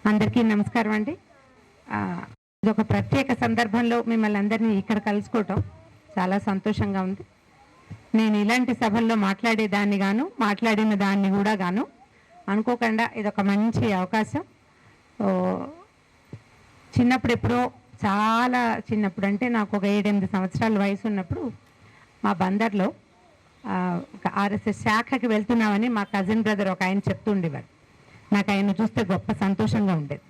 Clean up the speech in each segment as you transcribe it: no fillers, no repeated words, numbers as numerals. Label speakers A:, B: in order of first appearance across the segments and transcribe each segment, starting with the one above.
A: అందరికీ నమస్కారం అండి. ఇది ఒక ప్రత్యేక సందర్భంలో మిమ్మల్ని అందరినీ ఇక్కడ కలుసుకోవటం చాలా సంతోషంగా ఉంది. నేను ఇలాంటి సభల్లో మాట్లాడిన దాన్ని కూడా అనుకోకుండా ఇదొక మంచి అవకాశం. చిన్నప్పుడు ఎప్పుడో చాలా చిన్నప్పుడు అంటే నాకు ఒక 7-8 సంవత్సరాల వయసు ఉన్నప్పుడు మా బందర్లో ఒక ఆర్ఎస్ఎస్ శాఖకి వెళ్తున్నామని మా కజిన్ బ్రదర్ ఒక ఆయన చెప్తూ ఉండేవారు. నాకు ఆయన చూస్తే గొప్ప సంతోషంగా ఉండేది.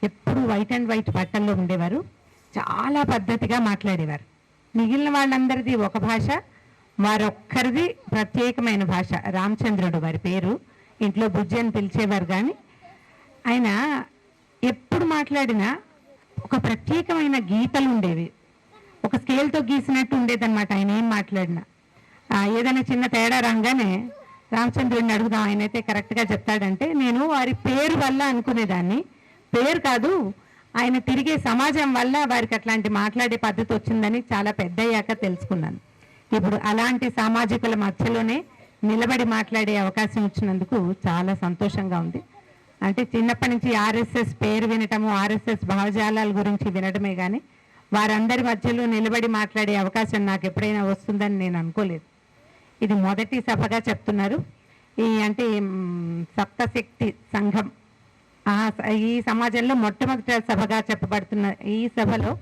A: ఎప్పుడు వైట్ అండ్ వైట్ బట్టల్లో ఉండేవారు, చాలా పద్ధతిగా మాట్లాడేవారు. మిగిలిన వాళ్ళందరిది ఒక భాష, వారొక్కరిది ప్రత్యేకమైన భాష. రామచంద్రుడు వారి పేరు, ఇంట్లో బుజ్జి అని పిలిచేవారు. కానీ ఆయన ఎప్పుడు మాట్లాడినా ఒక ప్రత్యేకమైన గీతలు ఉండేవి, ఒక స్కేల్తో గీసినట్టు ఉండేదన్నమాట. ఆయన ఏం మాట్లాడినా ఏదైనా చిన్న తేడా రాగానే రామచంద్రుడిని అడుగుదాం, ఆయనైతే కరెక్ట్గా చెప్తాడంటే నేను వారి పేరు వల్ల అనుకునేదాన్ని. పేరు కాదు, ఆయన తిరిగే సమాజం వల్ల వారికి అట్లాంటి మాట్లాడే పద్ధతి వచ్చిందని చాలా పెద్ద అయ్యాక తెలుసుకున్నాను. ఇప్పుడు అలాంటి సామాజికుల మధ్యలోనే నిలబడి మాట్లాడే అవకాశం ఇచ్చినందుకు చాలా సంతోషంగా ఉంది. అంటే చిన్నప్పటి నుంచి ఆర్ఎస్ఎస్ పేరు వినటము, ఆర్ఎస్ఎస్ భావజాలాల గురించి వినడమే కానీ వారందరి మధ్యలో నిలబడి మాట్లాడే అవకాశం నాకు ఎప్పుడైనా వస్తుందని నేను అనుకోలేదు. ఇది మొదటి సభగా చెప్తున్నారు. అంటే సప్తశక్తి సంఘం ఈ సమాజంలో మొట్టమొదటి సభగా చెప్పబడుతున్న ఈ సభలో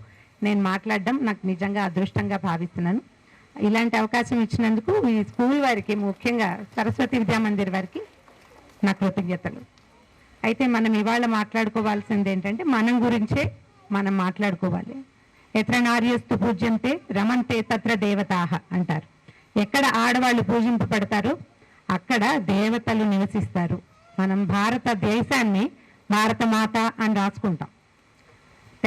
A: నేను మాట్లాడడం నాకు నిజంగా అదృష్టంగా భావిస్తున్నాను. ఇలాంటి అవకాశం ఇచ్చినందుకు ఈ స్కూల్ వారికి, ముఖ్యంగా సరస్వతి విద్యామందిర్ వారికి నా కృతజ్ఞతలు. అయితే మనం ఇవాళ మాట్లాడుకోవాల్సింది ఏంటంటే మనం గురించే మనం మాట్లాడుకోవాలి. ఎత్ర నార్యస్తు పూజ్యంతే రమంతే తత్ర దేవతాహ అంటారు. ఎక్కడ ఆడవాళ్ళు పూజింపబడతారో అక్కడ దేవతలు నివసిస్తారు. మనం భారతదేశాన్ని భారతమాత అని రాసుకుంటాం.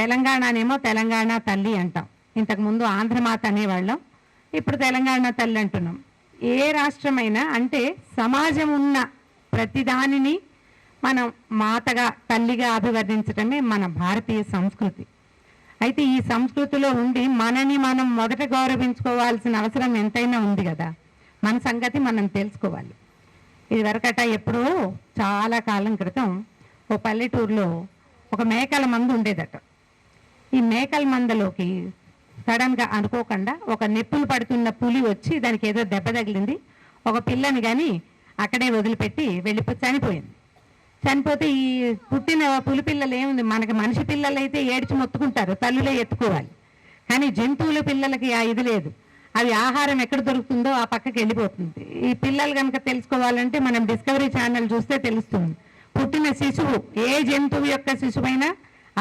A: తెలంగాణనేమో తెలంగాణ తల్లి అంటాం. ఇంతకుముందు ఆంధ్రమాత అనేవాళ్ళం, ఇప్పుడు తెలంగాణ తల్లి అంటున్నాం. ఏ రాష్ట్రమైనా అంటే సమాజం ఉన్న ప్రతిదానిని మనం మాతగా, తల్లిగా అభివర్ణించడమే మన భారతీయ సంస్కృతి. అయితే ఈ సంస్కృతిలో ఉండి మనని మనం మొదట గౌరవించుకోవాల్సిన అవసరం ఎంతైనా ఉంది కదా. మన సంగతి మనం తెలుసుకోవాలి. ఇదివరకట ఎప్పుడో చాలా కాలం క్రితం ఓ పల్లెటూరులో ఒక మేకల మంద ఉండేదట. ఈ మేకల మందలోకి సడన్గా అనుకోకుండా ఒక నిప్పులు పడుతున్న పులి వచ్చి దానికి ఏదో దెబ్బ తగిలింది. ఒక పిల్లని కానీ అక్కడే వదిలిపెట్టి వెళ్ళిపోయి చనిపోయింది. చనిపోతే ఈ పుట్టిన పులి పిల్లలు ఏముంది, మనకి మనిషి పిల్లలు అయితే ఏడ్చి మొత్తుకుంటారు, తల్లులే ఎత్తుకోవాలి. కానీ జంతువుల పిల్లలకి ఆ ఇది లేదు. అవి ఆహారం ఎక్కడ దొరుకుతుందో ఆ పక్కకి వెళ్ళిపోతుంది. ఈ పిల్లలు కనుక తెలుసుకోవాలంటే మనం డిస్కవరీ ఛానల్ చూస్తే తెలుస్తుంది. పుట్టిన శిశువు, ఏ జంతువు యొక్క శిశువైనా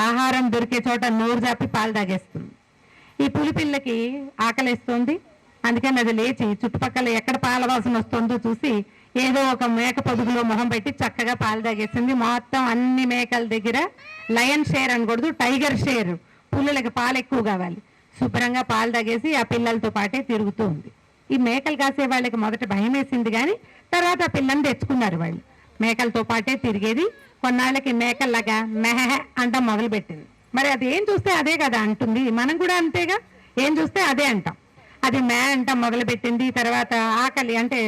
A: ఆహారం దొరికే చోట నోరు జాపి పాలు తాగేస్తుంది. ఈ పులి పిల్లకి ఆకలిస్తుంది, అందుకని అది లేచి చుట్టుపక్కల ఎక్కడ పాల వాసన వస్తుందో చూసి ఏదో ఒక మేక పొదుగులో మొహం పెట్టి చక్కగా పాలు తాగేసింది. మొత్తం అన్ని మేకల దగ్గర లయన్ షేర్ అనకూడదు, టైగర్ షేర్, పుల్లలకి పాలు ఎక్కువ కావాలి, శుభ్రంగా పాలు తాగేసి ఆ పిల్లలతో పాటే తిరుగుతూ ఉంది. ఈ మేకలు కాసే వాళ్ళకి మొదట భయం వేసింది, కానీ తర్వాత ఆ పిల్లని తెచ్చుకున్నారు. వాళ్ళు మేకలతో పాటే తిరిగేది. కొన్నాళ్ళకి మేకల్లాగా మెహ అంటాం మొదలుపెట్టింది. మరి అది ఏం చూస్తే అదే కదా అంటుంది, మనం కూడా అంతేగా, ఏం చూస్తే అదే అంటాం. అది మే అంటాం మొదలుపెట్టింది. తర్వాత ఆకలి అంటే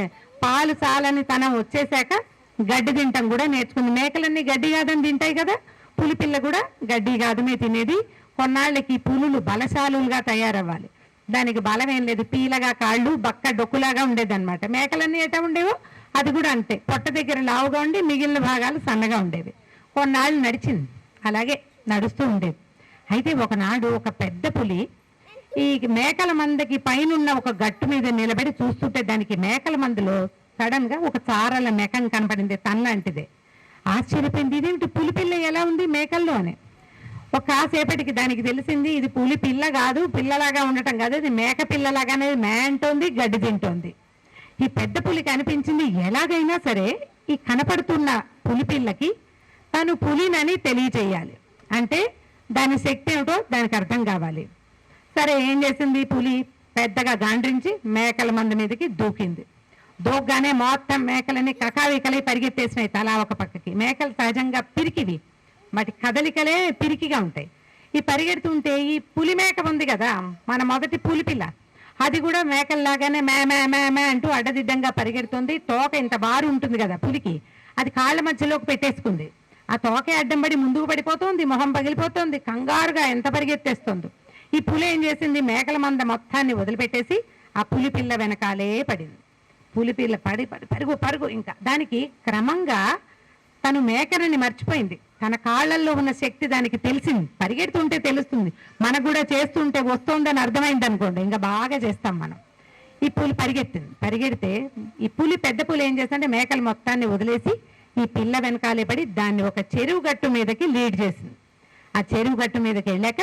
A: పాలు చాలని తనం వచ్చేసాక గడ్డి తింటాం కూడా నేర్చుకుంది. మేకలన్నీ గడ్డి కాదని తింటాయి కదా, పులి పిల్ల కూడా గడ్డి కాదనే తినేది. కొన్నాళ్ళకి పులులు బలశాలులుగా తయారవ్వాలి. దానికి బలం ఏం లేదు, పీలగా కాళ్ళు, బక్క డొక్కులాగా ఉండేదన్నమాట. మేకలన్నీ ఎట్లా ఉండేవో అది కూడా అంతే, పొట్ట దగ్గర లావుగా ఉండి మిగిలిన భాగాలు సన్నగా ఉండేవి. కొన్నాళ్ళు నడిచింది, అలాగే నడుస్తూ ఉండేది. అయితే ఒకనాడు ఒక పెద్ద పులి ఈ మేకల మందకి పైనున్న ఒక గట్టు మీద నిలబడి చూస్తుంటే దానికి మేకల మందులో సడన్గా ఒక చారల మెకం కనపడింది, తనలాంటిదే. ఆశ్చర్యపోయింది, ఇదేమిటి పులి పిల్ల ఎలా ఉంది మేకల్లో అని. ఒక కాసేపటికి దానికి తెలిసింది ఇది పులి పిల్ల కాదు, పిల్లలాగా ఉండటం కాదు, ఇది మేక పిల్లలాగానే మే అంటోంది, గడ్డి తింటోంది. ఈ పెద్ద పులికి అనిపించింది ఎలాగైనా సరే ఈ కనపడుతున్న పులి పిల్లకి తను పులినని తెలియచేయాలి, అంటే దాని శక్తి ఏమిటో దానికి అర్థం కావాలి. సరే ఏం చేసింది, పులి పెద్దగా గాండ్రించి మేకల మంద మీదకి దూకింది. దూకగానే మొత్తం మేకలని కకావికలై పరిగెత్తేసినాయి తలా ఒక పక్కకి. మేకలు సహజంగా పిరికివి, వాటి కదలికలే పిరికిగా ఉంటాయి. ఈ పరిగెడుతుంటే ఈ పులి మేక ఉంది కదా, మన మొదటి పులి పిల్ల, అది కూడా మేకల్లాగానే మే మే మే మే అంటూ అడ్డదిడ్డంగా పరిగెడుతుంది. తోక ఇంత బారు ఉంటుంది కదా పులికి, అది కాళ్ళ మధ్యలోకి పెట్టేసుకుంది. ఆ తోకే అడ్డం పడి ముందుకు పడిపోతుంది, మొహం పగిలిపోతుంది, కంగారుగా ఎంత పరిగెత్తేస్తుంది. ఈ పులి ఏం చేసింది, మేకల మంద మొత్తాన్ని వదిలిపెట్టేసి ఆ పులి పిల్ల వెనకాలే పడింది. పులి పిల్ల పడి పరుగు పరుగు. ఇంకా దానికి క్రమంగా తను మేకనని మర్చిపోయింది. తన కాళ్ళల్లో ఉన్న శక్తి దానికి తెలిసింది. పరిగెడుతుంటే తెలుస్తుంది, మనకు కూడా చేస్తుంటే వస్తుందని అర్థమైంది అనుకోండి, ఇంకా బాగా చేస్తాం మనం. ఈ పులి పరిగెత్తింది. పరిగెడితే ఈ పులి, పెద్ద పులి ఏం చేస్తుంటే మేకలు మొత్తాన్ని వదిలేసి ఈ పిల్ల వెనకాలే పడి దాన్ని ఒక చెరువు గట్టు మీదకి లీడ్ చేసింది. ఆ చెరువు గట్టు మీదకి వెళ్ళాక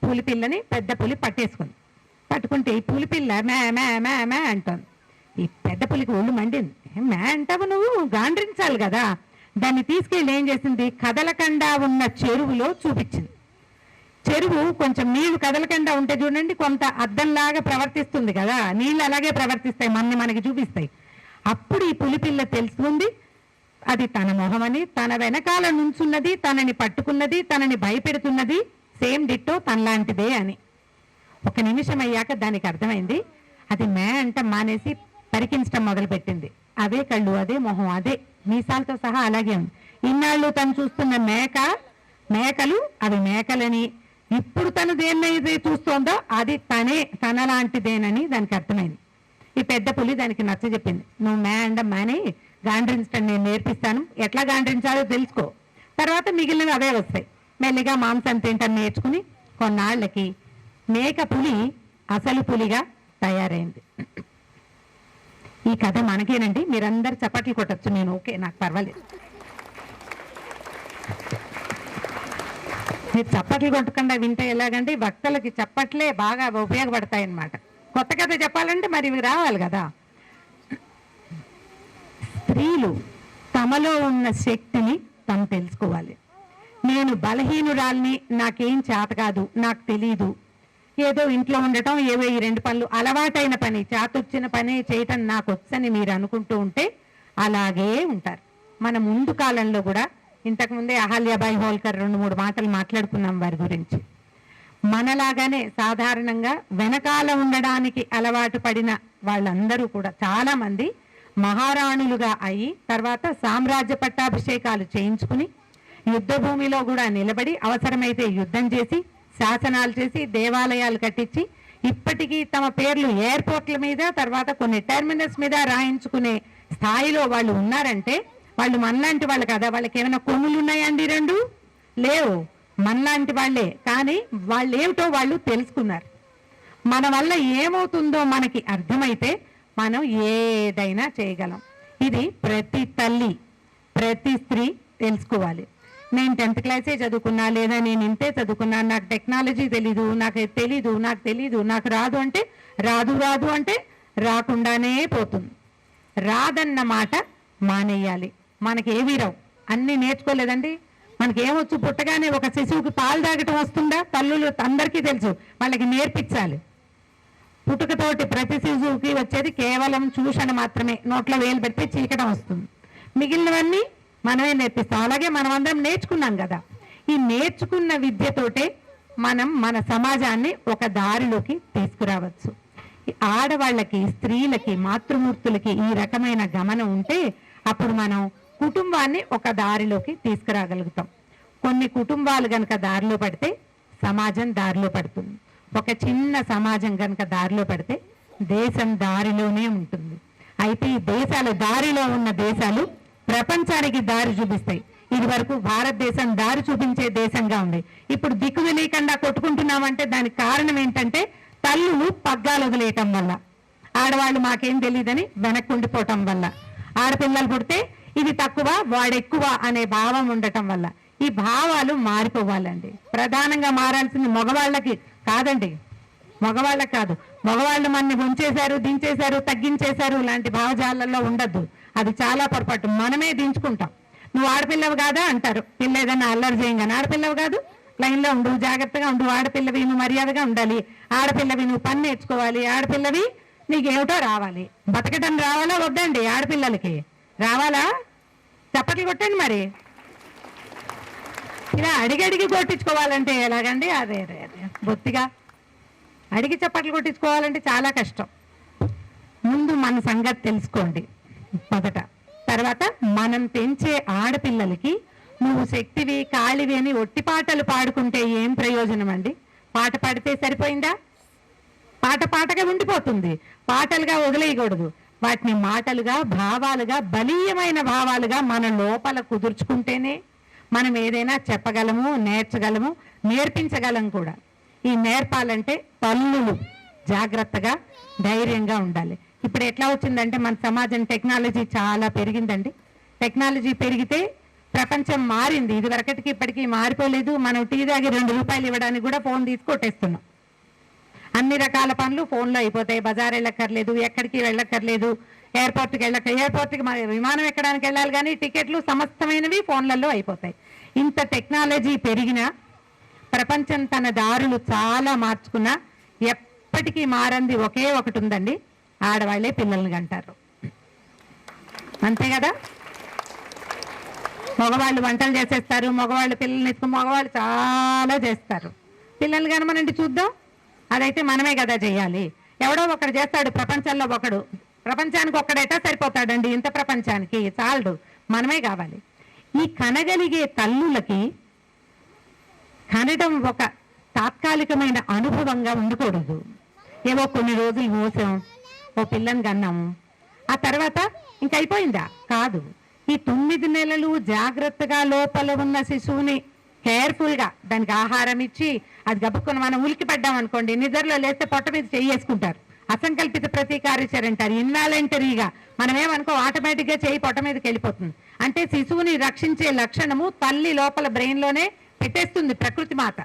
A: పులి పిల్లని పెద్ద పులి పట్టేసుకుంది. పట్టుకుంటే ఈ పులి పిల్ల మే మే మే మే అంటోంది. ఈ పెద్ద పులికి ఒళ్ళు మండింది. మే అంటావు నువ్వు, గాండ్రించాలి కదా. దాన్ని తీసుకెళ్ళి ఏం చేసింది, కదలకుండా ఉన్న చెరువులో చూపించింది. చెరువు కొంచెం నీళ్లు కదలకుండా ఉంటే చూడండి, కొంత అద్దంలాగా ప్రవర్తిస్తుంది కదా, నీళ్ళు అలాగే ప్రవర్తిస్తాయి, మనకి చూపిస్తాయి. అప్పుడు ఈ పులిపిల్ల తెలుసుకుంది అది తన మొహమని, తన వెనకాల నుంచున్నది, తనని పట్టుకున్నది, తనని భయపెడుతున్నది సేమ్ డిట్టో తనలాంటిదే అని. ఒక నిమిషం అయ్యాక దానికి అర్థమైంది. అది మే అంట మానేసి పరికించడం మొదలుపెట్టింది. అవే కళ్ళు, అదే మొహం, అదే మీసాలతో సహా అలాగే ఉంది. ఇన్నాళ్ళు తను చూస్తున్న మేకలు అవి మేకలని, ఇప్పుడు తను దేన్నైతే చూస్తోందో అది తనలాంటిదేనని దానికి అర్థమైంది. ఈ పెద్ద పులి దానికి నచ్చ చెప్పింది, నువ్వు మే అండం మాని గాండ్రించడం నేను నేర్పిస్తాను, ఎట్లా గాండ్రించాలో తెలుసుకో, తర్వాత మిగిలినవి అవే వస్తాయి. మెల్లిగా మాంసం తింటాం నేర్చుకుని కొన్నాళ్ళకి మేక పులి అసలు పులిగా తయారైంది. ఈ కథ మనకేనండి, మీరందరు చప్పట్లు కొట్టచ్చు, నేను ఓకే, నాకు పర్వాలేదు. మీరు చప్పట్లు కొట్టకుండా వింటే ఎలాగంటే భక్తులకి చప్పట్లే బాగా ఉపయోగపడతాయి అన్నమాట. కొత్త కథ చెప్పాలంటే మరి ఇవి రావాలి కదా. స్త్రీలు తమలో ఉన్న శక్తిని తను తెలుసుకోవాలి. నేను బలహీనురాల్ని, నాకేం చేత కాదు, నాకు తెలీదు, ఏదో ఇంట్లో ఉండటం, ఏవో ఈ రెండు పనులు అలవాటైన పని, చేతొచ్చిన పని చేయటం నాకు వచ్చని మీరు అనుకుంటూ ఉంటే అలాగే ఉంటారు. మన ముందు కాలంలో కూడా ఇంతకుముందే అహల్యాబాయి హోల్కర్ 2-3 మాటలు మాట్లాడుకున్నాం వారి గురించి. మనలాగానే సాధారణంగా వెనకాల ఉండడానికి అలవాటు పడిన వాళ్ళందరూ కూడా చాలామంది మహారాణులుగా అయ్యి తర్వాత సామ్రాజ్య పట్టాభిషేకాలు చేయించుకుని యుద్ధ భూమిలో కూడా నిలబడి అవసరమైతే యుద్ధం చేసి శాసనాలు చేసి దేవాలయాలు కట్టించి ఇప్పటికీ తమ పేర్లు ఎయిర్పోర్ట్ల మీద తర్వాత కొన్ని టెర్మినల్స్ మీద రాయించుకునే స్థాయిలో వాళ్ళు ఉన్నారంటే వాళ్ళు మనలాంటి వాళ్ళు కదా. వాళ్ళకి ఏమైనా కొమ్ములు ఉన్నాయండి? 2 లేవు, మనలాంటి వాళ్ళే. కానీ వాళ్ళు ఏమిటో వాళ్ళు తెలుసుకున్నారు. మన వల్ల ఏమవుతుందో మనకి అర్థమైతే మనం ఏదైనా చేయగలం. ఇది ప్రతి తల్లి, ప్రతి స్త్రీ తెలుసుకోవాలి. నేను 10th క్లాసే చదువుకున్నా, లేదా నేను ఇంతే చదువుకున్నా, నాకు టెక్నాలజీ తెలీదు, నాకు తెలీదు, నాకు రాదు అంటే రాదు అంటే రాకుండానే పోతుంది. రాదన్న మాట మానేయాలి. మనకి ఏమీ రావు, అన్నీ నేర్చుకోలేదండి. మనకి ఏమొచ్చు, పుట్టగానే ఒక శిశువుకి పాలు తాగటం వస్తుందా? తల్లులు అందరికీ తెలుసు, వాళ్ళకి నేర్పించాలి. పుట్టుకతోటి ప్రతి శిశువుకి వచ్చేది కేవలం చూషణ మాత్రమే, నోట్లో వేలు పెడితే చీకటం వస్తుంది. మిగిలినవన్నీ మనమే నేర్పిస్తాం. అలాగే మనం అందరం నేర్చుకున్నాం కదా. ఈ నేర్చుకున్న విద్యతోటే మనం మన సమాజాన్ని ఒక దారిలోకి తీసుకురావచ్చు. ఆడవాళ్ళకి, స్త్రీలకి, మాతృమూర్తులకి ఈ రకమైన గమనం ఉంటే అప్పుడు మనం కుటుంబాన్ని ఒక దారిలోకి తీసుకురాగలుగుతాం. కొన్ని కుటుంబాలు కనుక దారిలో పడితే సమాజం దారిలో పడుతుంది. ఒక చిన్న సమాజం కనుక దారిలో పడితే దేశం దారిలోనే ఉంటుంది. అయితే ఈ దేశాలు, దారిలో ఉన్న దేశాలు ప్రపంచానికి దారి చూపిస్తాయి. ఇది వరకు భారతదేశం దారి చూపించే దేశంగా ఉంది. ఇప్పుడు దిక్కు తెలియకుండా కొట్టుకుంటున్నామంటే దానికి కారణం ఏంటంటే తల్లులు పగ్గాలు వదిలేయటం వల్ల, ఆడవాళ్ళు మాకేం తెలియదని వెనక్కి ఉండిపోవటం వల్ల, ఆడపిల్లలు పుడితే ఇది తక్కువ వాడెక్కువ అనే భావం ఉండటం వల్ల. ఈ భావాలు మారిపోవాలండి. ప్రధానంగా మారాల్సింది మగవాళ్ళకి కాదండి, మగవాళ్ళకి కాదు. మగవాళ్ళు మనని ఉంచేశారు, దించేశారు, తగ్గించేశారు లాంటి భావజాలలో ఉండద్దు. అది చాలా పొరపాటు. మనమే దించుకుంటాం. నువ్వు ఆడపిల్లవు కాదా అంటారు. పిల్ల ఏదైనా అల్లరి చేయంగానే, ఆడపిల్లవు కాదు, లైన్లో ఉండు, జాగ్రత్తగా ఉండు, ఆడపిల్లవి నువ్వు మర్యాదగా ఉండాలి, ఆడపిల్లవి నువ్వు పని నేర్చుకోవాలి, ఆడపిల్లవి నీకేమిటో రావాలి. బతకటం రావాలా వద్దండి? ఆడపిల్లలకి రావాలా? చప్పట్లు కొట్టండి మరి. ఇలా అడిగి కొట్టించుకోవాలంటే ఎలాగండి? అదే బొత్తిగా అడిగి చప్పట్లు కొట్టించుకోవాలంటే చాలా కష్టం. ముందు మన సంగతి తెలుసుకోండి మొదట. తర్వాత మనం పెంచే ఆడపిల్లలకి నువ్వు శక్తివి కాళివి అని ఒట్టి పాటలు పాడుకుంటే ఏం ప్రయోజనం అండి? పాట పాడితే సరిపోయిందా? పాట పాటగా ఉండిపోతుంది, పాటలుగా వదిలేయకూడదు. వాటిని మాటలుగా, భావాలుగా, బలీయమైన భావాలుగా మన లోపల కుదుర్చుకుంటేనే మనం ఏదైనా చెప్పగలము, నేర్చగలము, నేర్పించగలం కూడా. ఈ నేర్పాలంటే తల్లులు జాగ్రత్తగా, ధైర్యంగా ఉండాలి. ఇప్పుడు ఎట్లా వచ్చిందంటే మన సమాజం టెక్నాలజీ చాలా పెరిగిందండి. టెక్నాలజీ పెరిగితే ప్రపంచం మారింది. ఇది వరకటికి ఇప్పటికీ మారిపోలేదు. మనం టీ దాగి 2 రూపాయలు ఇవ్వడానికి కూడా ఫోన్ తీసి కొట్టేస్తున్నాం. అన్ని రకాల పనులు ఫోన్లో అయిపోతాయి. బజార్ వెళ్ళక్కర్లేదు, ఎక్కడికి వెళ్ళక్కర్లేదు, ఎయిర్పోర్ట్కి విమానం ఎక్కడానికి వెళ్ళాలి కానీ టికెట్లు సమస్తమైనవి ఫోన్లలో అయిపోతాయి. ఇంత టెక్నాలజీ పెరిగినా ప్రపంచం తన దారులు చాలా మార్చుకున్నా ఎప్పటికీ మారంది ఒకే ఒకటి ఉందండి, ఆడవాళ్లే పిల్లల్ని కంటారు. అంతే కదా? మగవాళ్ళు వంటలు చేసేస్తారు, మగవాళ్ళు పిల్లల్ని మగవాళ్ళు చాలా చేస్తారు. పిల్లల్ని కనమనండి చూద్దాం, అదైతే మనమే కదా చేయాలి. ఎవడో ఒకడు చేస్తాడు ప్రపంచంలో, ఒకడు ప్రపంచానికి ఒక్కడైతే సరిపోతాడండి. ఇంత ప్రపంచానికి చాలడు, మనమే కావాలి. ఈ కనగలిగే తల్లులకి కనడం ఒక తాత్కాలికమైన అనుభవంగా ఉండకూడదు. ఏవో కొన్ని రోజులు మోసాం, ఓ పిల్లని కన్నాము, ఆ తర్వాత ఇంక అయిపోయిందా? కాదు. ఈ 9 నెలలు జాగ్రత్తగా లోపల ఉన్న శిశువుని కేర్ఫుల్గా దానికి ఆహారం ఇచ్చి, అది గబుక్కుని మనం ఉలికి పడ్డాం అనుకోండి, నిద్రలో లేస్తే పొట్ట మీద చేసుకుంటారు. అసంకల్పిత ప్రతీకార చర్య అంటారు. ఇన్వాలంటరీగా మనమేమనుకో ఆటోమేటిక్గా చేయి పొట్ట మీదకి వెళ్ళిపోతుంది. అంటే శిశువుని రక్షించే లక్షణము తల్లి లోపల బ్రెయిన్లోనే పెట్టేస్తుంది ప్రకృతి మాత.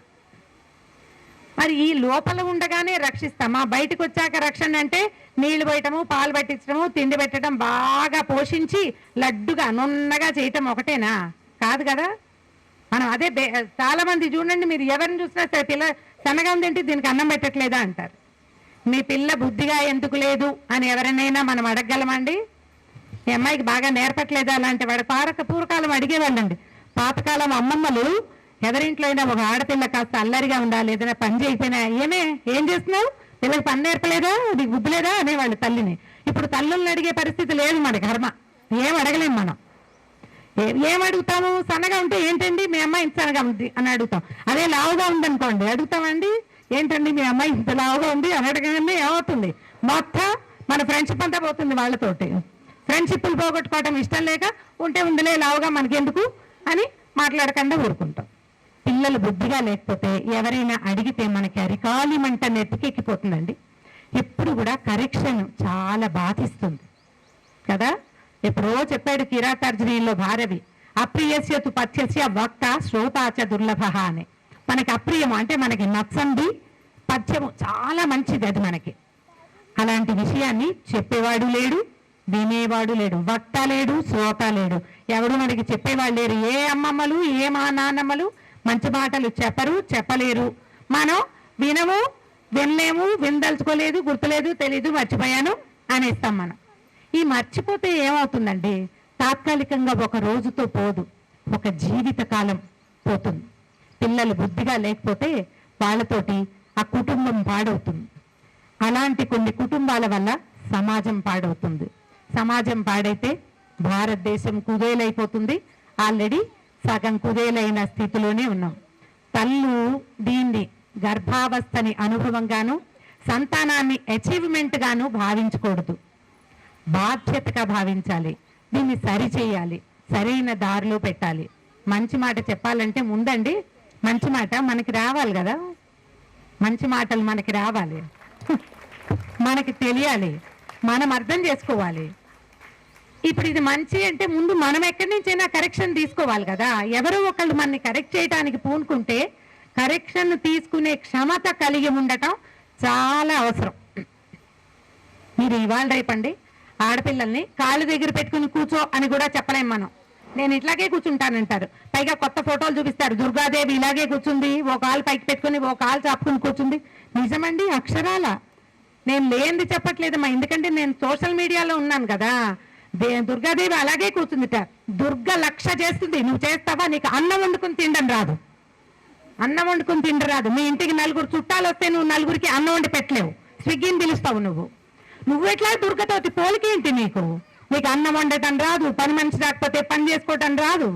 A: మరి ఈ లోపల ఉండగానే రక్షిస్తామా? బయటకు వచ్చాక రక్షణ అంటే నీళ్లు పోయటము, పాలు పట్టించడము, తిండి పెట్టడం, బాగా పోషించి లడ్డుగా నున్నగా చేయటం ఒకటేనా? కాదు కదా. మనం అదే చాలా మంది చూడండి, మీరు ఎవరిని చూసినా సరే పిల్ల సన్నగా ఉందేంటి, దీనికి అన్నం పెట్టట్లేదా అంటారు. మీ పిల్ల బుద్ధిగా ఎందుకు లేదు అని ఎవరినైనా మనం అడగగలమండి? మీ అమ్మాయికి బాగా నేర్పట్లేదా అలాంటి వాడు పూర్వకాలం అడిగేవాళ్ళండి. పాతకాలం అమ్మమ్మలు ఎవరింట్లో అయినా ఒక ఆడపిల్ల కాస్త అల్లరిగా ఉండాలి, ఏదైనా పని చేయకపోయినా ఏం చేస్తున్నావు, పిల్లకి పని నేర్పలేదా, నీకు బుద్ధి లేదా అనేవాళ్ళు తల్లిని. ఇప్పుడు తల్లుల్ని అడిగే పరిస్థితి లేదు, మన కర్మ. ఏం అడగలేము మనం. ఏం అడుగుతాము? సన్నగా ఉంటే ఏంటండి మీ అమ్మాయి ఇంత సన్నగా ఉంది అని అడుగుతాం. అదే లావుగా ఉందనుకోండి అడుగుతామండి, ఏంటండి మీ అమ్మాయి ఇంత లావుగా ఉంది అని అడగగానే ఏమవుతుంది? మొత్తం మన ఫ్రెండ్షిప్ అంతా పోతుంది వాళ్ళతోటి. ఫ్రెండ్షిప్లు పోగొట్టుకోవటం ఇష్టం లేక ఉంటే ఉండలే లావుగా మనకెందుకు అని మాట్లాడకుండా ఊరుకుంటాం. పిల్లలు బుద్ధిగా లేకపోతే ఎవరైనా అడిగితే మనకి అరికాలి మంట నెత్తికి ఎక్కిపోతుందండి. ఎప్పుడు కూడా కరెక్షన్ చాలా బాధిస్తుంది కదా. ఎప్పుడో చెప్పాడు కిరాతార్జునీయంలో భారవి, అప్రియస్యతు పథ్యస్య వక్త శ్రోతాచ దుర్లభ అని. మనకి అప్రియము అంటే మనకి నచ్చండి పథ్యము చాలా మంచిది, అది మనకి. అలాంటి విషయాన్ని చెప్పేవాడు లేడు, వినేవాడు లేడు, వక్త లేడు, శ్రోత లేడు, ఎవడు మనకి చెప్పేవాళ్ళు లేరు. ఏ అమ్మమ్మలు ఏ మా నాన్నమ్మలు మంచి మాటలు చెప్పలేరు. మనం వినము, వినలేము, వినదలుచుకోలేదు, గుర్తులేదు, తెలీదు, మర్చిపోయాను అనేస్తాం మనం. ఈ మర్చిపోతే ఏమవుతుందండి? తాత్కాలికంగా ఒక రోజుతో పోదు, ఒక జీవిత కాలం పోతుంది. పిల్లలు బుద్ధిగా లేకపోతే వాళ్ళతోటి ఆ కుటుంబం పాడవుతుంది. అలాంటి కొన్ని కుటుంబాల వల్ల సమాజం పాడవుతుంది. సమాజం పాడైతే భారతదేశం కుదేలైపోతుంది. ఆల్రెడీ సగం కుదేలైన స్థితిలోనే ఉన్నాం. తల్లు దీన్ని గర్భావస్థని అనుభవంగాను, సంతానాన్ని అచీవ్మెంట్ గాను భావించకూడదు, బాధ్యతగా భావించాలి. దీన్ని సరిచేయాలి, సరైన దారిలో పెట్టాలి. మంచి మాట చెప్పాలంటే ముందండి మంచి మాట మనకి రావాలి కదా. మంచి మాటలు మనకి రావాలి, మనకి తెలియాలి, మనం అర్థం చేసుకోవాలి. ఇప్పుడు ఇది మంచి అంటే ముందు మనం ఎక్కడి నుంచైనా కరెక్షన్ తీసుకోవాలి కదా. ఎవరో ఒకళ్ళు మనని కరెక్ట్ చేయడానికి పూనుకుంటే కరెక్షన్ తీసుకునే క్షమత కలిగి ఉండటం చాలా అవసరం. మీరు ఇవాళ రేపండి ఆడపిల్లల్ని కాళ్ళు దగ్గర పెట్టుకుని కూర్చో అని కూడా చెప్పలేం మనం. నేను ఇట్లాగే కూర్చుంటానంటారు. పైగా కొత్త ఫోటోలు చూపిస్తారు, దుర్గాదేవి ఇలాగే కూర్చుంది, ఓ కాలు పైకి పెట్టుకుని ఓ కాలు చాపుకుని కూర్చుంది. నిజమండి, అక్షరాల నేను లేనిది చెప్పట్లేదమ్మా, ఎందుకంటే నేను సోషల్ మీడియాలో ఉన్నాను కదా. దుర్గాదేవి అలాగే కూర్చుందిట. దుర్గ లక్ష చేస్తుంది, నువ్వు చేస్తావా? నీకు అన్నం వండుకుని తినడం రాదు, అన్నం వండుకుని తిండి రాదు. మీ ఇంటికి 4 చుట్టాలు వస్తే నువ్వు 4కి అన్నం వండి పెట్టలేవు, స్విగ్గీని పిలుస్తావు. నువ్వు ఎట్లా దుర్గతోటి పోలికేంటి? నీకు అన్నం వండటం రాదు, పని మనిషి రాకపోతే పని చేసుకోవటం రాదు.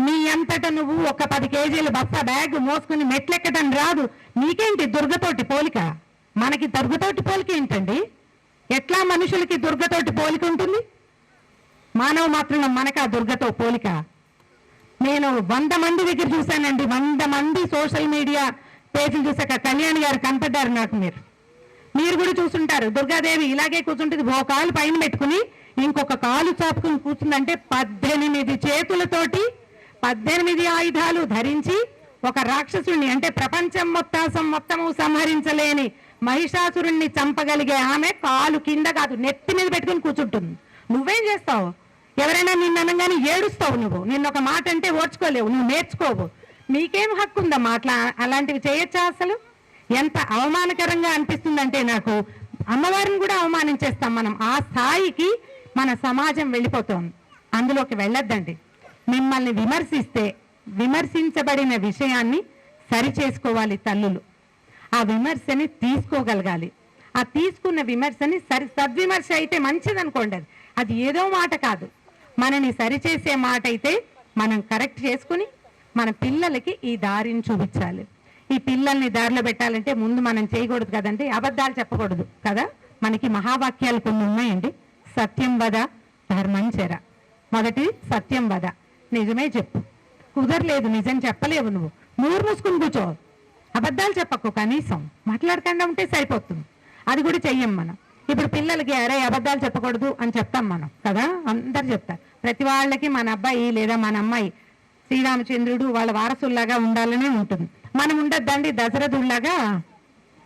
A: నీ అంతట నువ్వు ఒక 10 కేజీల బస్తా బ్యాగ్ మోసుకుని మెట్లెక్కడం రాదు. నీకేంటి దుర్గతోటి పోలిక? మనకి దుర్గతోటి పోలిక ఏంటండి? ఎట్లా మనుషులకి దుర్గతోటి పోలిక ఉంటుంది? మానవ మాత్రం మనకు ఆ దుర్గతో పోలిక. నేను 100 మంది దగ్గర చూశానండి, 100 మంది సోషల్ మీడియా పేజీలు చూసాక కళ్యాణ్ గారు కనపడ్డారు నాకు. మీరు కూడా చూసుంటారు. దుర్గాదేవి ఇలాగే కూర్చుంటుంది, ఓ కాలు పైన పెట్టుకుని ఇంకొక కాలు చాపుకుని కూర్చుందంటే 18 చేతులతోటి 18 ఆయుధాలు ధరించి ఒక రాక్షసుని అంటే ప్రపంచం మొత్తము సంహరించలేని మహిషాసురుణ్ణి చంపగలిగే ఆమె కాలు కింద కాదు నెత్తి మీద పెట్టుకుని కూర్చుంటుంది. నువ్వేం చేస్తావు? ఎవరైనా నిన్ను అనగానే ఏడుస్తావు. నువ్వు నిన్న ఒక మాట అంటే ఓర్చుకోలేవు, నువ్వు నేర్చుకోవు. మీకేం హక్కు ఉందమ్మా అట్లా అలాంటివి చేయొచ్చా? అసలు ఎంత అవమానకరంగా అనిపిస్తుందంటే నాకు, అమ్మవారిని కూడా అవమానించేస్తాం మనం. ఆ స్థాయికి మన సమాజం వెళ్ళిపోతుంది. అందులోకి వెళ్ళొద్దండి. మిమ్మల్ని విమర్శిస్తే విమర్శించబడిన విషయాన్ని సరి చేసుకోవాలి తల్లులు. ఆ విమర్శని తీసుకోగలగాలి. ఆ తీసుకున్న విమర్శని సద్విమర్శ అయితే మంచిది అనుకోండి. అది ఏదో మాట కాదు, మనని సరిచేసే మాట అయితే మనం కరెక్ట్ చేసుకుని మన పిల్లలకి ఈ దారిని చూపించాలి. ఈ పిల్లల్ని దారిలో పెట్టాలంటే ముందు మనం చేయకూడదు కదండి, అబద్ధాలు చెప్పకూడదు కదా. మనకి మహావాక్యాలు కొన్ని ఉన్నాయండి. సత్యం వద ధర్మం చెర. మొదటి సత్యం వద, నిజమే చెప్పు. కుదరలేదు నిజం చెప్పలేవు, నువ్వు నోరు మూసుకుని కూర్చో, అబద్ధాలు చెప్పకు, కనీసం మాట్లాడకుండా ఉంటే సరిపోతుంది. అది కూడా చెయ్యం మనం. ఇప్పుడు పిల్లలకి అరే అబద్ధాలు చెప్పకూడదు అని చెప్తాం మనం కదా, అందరు చెప్తారు. ప్రతి వాళ్ళకి మన అబ్బాయి లేదా మన అమ్మాయి శ్రీరామచంద్రుడు వాళ్ళ వారసుల్లాగా ఉండాలనే ఉంటుంది. మనం ఉండద్దండి, దశరథుడిలాగా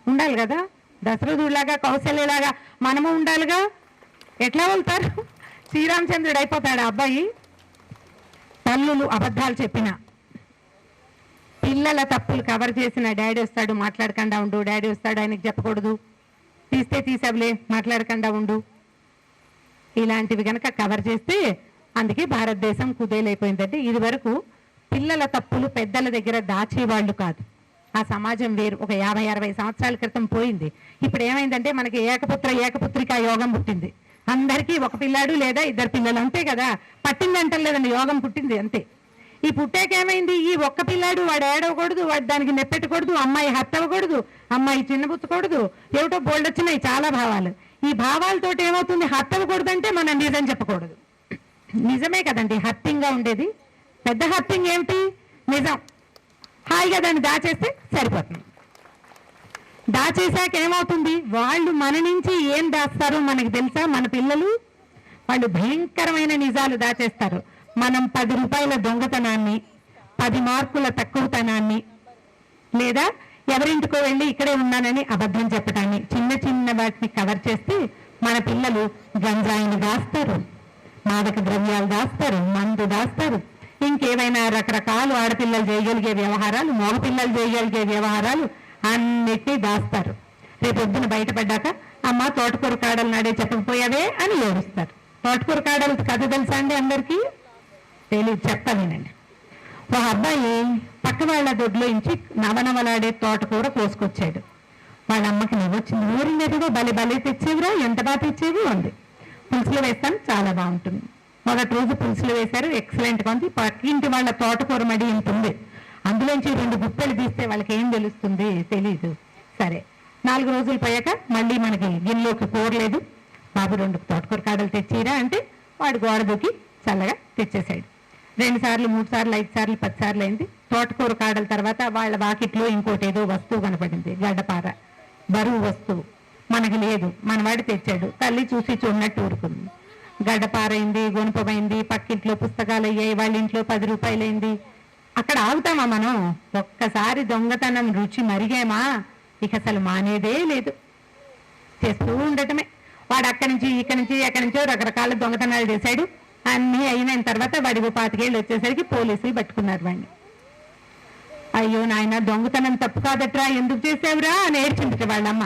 A: ఉండాలి కదా, దశరథుడిలాగా కౌశల్యలాగా మనము ఉండాలిగా. ఎట్లా వెళ్తారు? శ్రీరామచంద్రుడు అయిపోతాడు అబ్బాయి. తల్లులు అబద్ధాలు చెప్పిన పిల్లల తప్పులు కవర్ చేసిన డాడీ వస్తాడు, మాట్లాడకుండా ఉండు, డాడీ వస్తాడు ఆయనకి చెప్పకూడదు, తీస్తే తీసేవలే మాట్లాడకుండా ఉండు, ఇలాంటివి కనుక కవర్ చేస్తే అందుకే భారతదేశం కుదేలైపోయిందంటే. ఇది వరకు పిల్లల తప్పులు పెద్దల దగ్గర దాచేవాళ్ళు కాదు. ఆ సమాజం వేరు. ఒక 50-60 సంవత్సరాల క్రితం పోయింది. ఇప్పుడు ఏమైందంటే మనకి ఏకపుత్రికా యోగం పుట్టింది. అందరికీ ఒక పిల్లాడు లేదా 2 పిల్లలు అంతే కదా. పట్టిందంటలేదండి, యోగం పుట్టింది అంతే. ఈ పుట్టాకేమైంది? ఈ ఒక్క పిల్లాడు వాడు ఏడవకూడదు, వాడు దానికి నెప్పెట్టకూడదు, అమ్మాయి హత్య అవ్వకూడదు, అమ్మాయి చిన్నపుచ్చకూడదు, ఏమిటో బోల్డ్ వచ్చినాయి చాలా భావాలు. ఈ భావాలతోటి ఏమవుతుంది? హత్య అవ్వకూడదంటే మనం నిజం చెప్పకూడదు. నిజమే కదండి హత్యంగా ఉండేది. పెద్ద హత్యం ఏమిటి? నిజం. హాయిగా దాన్ని దాచేస్తే సరిపోతుంది. దాచేశాక ఏమవుతుంది? వాళ్ళు మన నుంచి ఏం దాస్తారో మనకి తెలుసా? మన పిల్లలు వాళ్ళు భయంకరమైన నిజాలు దాచేస్తారు. మనం 10 రూపాయల దొంగతనాన్ని, 10 మార్కుల తక్కువతనాన్ని, లేదా ఎవరింటికో వెళ్ళి ఇక్కడే ఉన్నానని అబద్ధం చెప్పడాన్ని, చిన్న వాటిని కవర్ చేస్తే మన పిల్లలు గంజాయిని దాస్తారు, మాదక ద్రవ్యాలు దాస్తారు, మందు దాస్తారు, ఇంకేమైనా రకరకాలు ఆడపిల్లలు చేయగలిగే వ్యవహారాలు, మగపిల్లలు చేయగలిగే వ్యవహారాలు అన్నిటినీ దాస్తారు. రేపొద్దున బయటపడ్డాక అమ్మ తోటకూర కాడలు నాడే చెప్పకపోయావే అని ఏడుస్తారు. తోటకూర కాడలు కథ తెలుసా అండి అందరికీ? తెలియదు, చెప్తా వినండి. ఒక అబ్బాయి పక్క వాళ్ళ దొడ్లో నుంచి నవనవలాడే తోటకూర కోసుకొచ్చాడు. వాళ్ళ అమ్మకి నవ్వొచ్చింది. ఊరినట్టుగా భలే తెచ్చేవిరా, ఎంత బాగా తెచ్చేవి అంది. పులుసులో వేస్తాను, చాలా బాగుంటుంది. మొదటి రోజు పులుసులు వేశారు, ఎక్సలెంట్గా ఉంది. పక్కింటి వాళ్ళ తోటకూర మడి ఉంటుంది, అందులోంచి 2 గుప్పెలు తీస్తే వాళ్ళకి ఏం తెలుస్తుంది? తెలీదు. సరే 4 రోజులు పోయాక మళ్ళీ మనకి గిన్నెలోకి కూరలేదు, బాబు 2 తోటకూర కాడలు తెచ్చిరా అంటే వాడు గోడ దూకి చల్లగా తెచ్చేసాడు. 2 సార్లు 3 సార్లు 5 సార్లు 10 సార్లు అయింది. తోటకూర కాడల తర్వాత వాళ్ళ వాకిట్లో ఇంకోటి ఏదో వస్తువు కనపడింది, గడ్డపార, బరువు వస్తువు. మనకి లేదు, మనవాడు తెచ్చాడు. తల్లి చూసి చూడనట్టు ఊరుకుంది. గడ్డపారైంది, గొనుపమైంది, పక్కింట్లో పుస్తకాలు అయ్యాయి, వాళ్ళ ఇంట్లో 10 రూపాయలు అయింది. అక్కడ ఆగుతామా మనం? ఒక్కసారి దొంగతనం రుచి మరిగామా ఇక అసలు మానేదే లేదు, చేస్తూ ఉండటమే. వాడు అక్కడి నుంచి ఇక్కడి నుంచి ఎక్కడి నుంచో రకరకాల దొంగతనాలు చేశాడు. అన్నీ అయిన తర్వాత వాడి 25 ఏళ్ళు వచ్చేసరికి పోలీసులు పట్టుకున్నారు వాడిని. అయ్యో నాయన దొంగతనం తప్పు కాదట్రా, ఎందుకు చేసావురా అని ఏడ్చింది వాళ్ళమ్మ.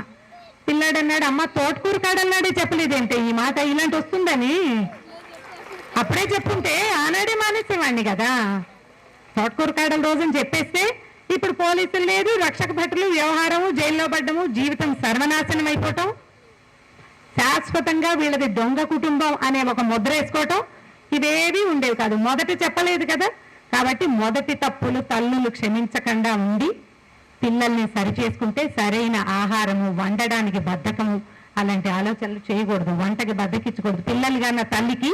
A: పిల్లాడు అన్నాడు, అమ్మ తోటకూర కాడన్నాడే చెప్పలేదేంటే ఈ మాట, ఇలాంటి వస్తుందని అప్పుడే చెప్పుంటే ఆనాడే మానేసేవాడిని కదా. తోటకూర కాడల రోజుని చెప్పేస్తే ఇప్పుడు పోలీసులు లేదు, రక్షక భటులు, వ్యవహారము, జైల్లో పడ్డము, జీవితం సర్వనాశనం అయిపోవటం, శాశ్వతంగా వీళ్ళది దొంగ కుటుంబం అనే ఒక ముద్ర వేసుకోవటం, ఇవేవి ఉండేవి కాదు. మొదట చెప్పలేదు కదా, కాబట్టి మొదటి తప్పులు తల్లులు క్షమించకుండా ఉండి పిల్లల్ని సరి చేసుకుంటే సరైన ఆహారము, వండడానికి బద్ధకము అలాంటి ఆలోచనలు చేయకూడదు, వంటకి బద్దకిచ్చకూడదు. పిల్లలు కన్నా తల్లికి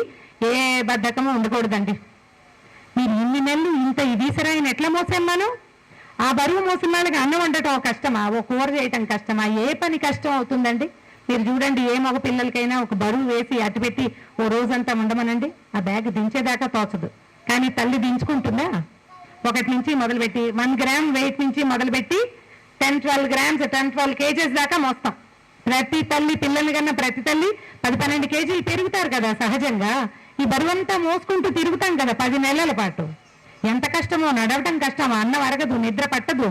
A: ఏ బద్ధకము ఉండకూడదండి. మీరు ఇన్ని నెలలు ఇంత ఈశ్వరాయన ఎట్లా మోసేన్నాను? ఆ బరువు మోసిన వాళ్ళకి అన్నం వండటం కష్టమా, ఓ కూర చేయటం కష్టమా, ఏ పని కష్టం అవుతుందండి? మీరు చూడండి, ఏ మగ పిల్లలకైనా ఒక బరువు వేసి అటు పెట్టి ఓ రోజంతా ఉండమనండి, ఆ బ్యాగ్ దించేదాకా తోచదు. కానీ తల్లి దించుకుంటుందా? 1 నుంచి మొదలుపెట్టి 1 గ్రామ్ వెయిట్ నుంచి మొదలుపెట్టి 10-12 గ్రామ్స్ 10-12 కేజెస్ దాకా మోస్తాం. ప్రతి తల్లి పిల్లల కన్నా ప్రతి తల్లి 10-12 కేజీలు పెరుగుతారు కదా సహజంగా. ఈ బరువంతా మోసుకుంటూ తిరుగుతాం కదా 10 నెలల పాటు. ఎంత కష్టమో, నడవటం కష్టమో, అన్నం అరగదు, నిద్ర పట్టదు,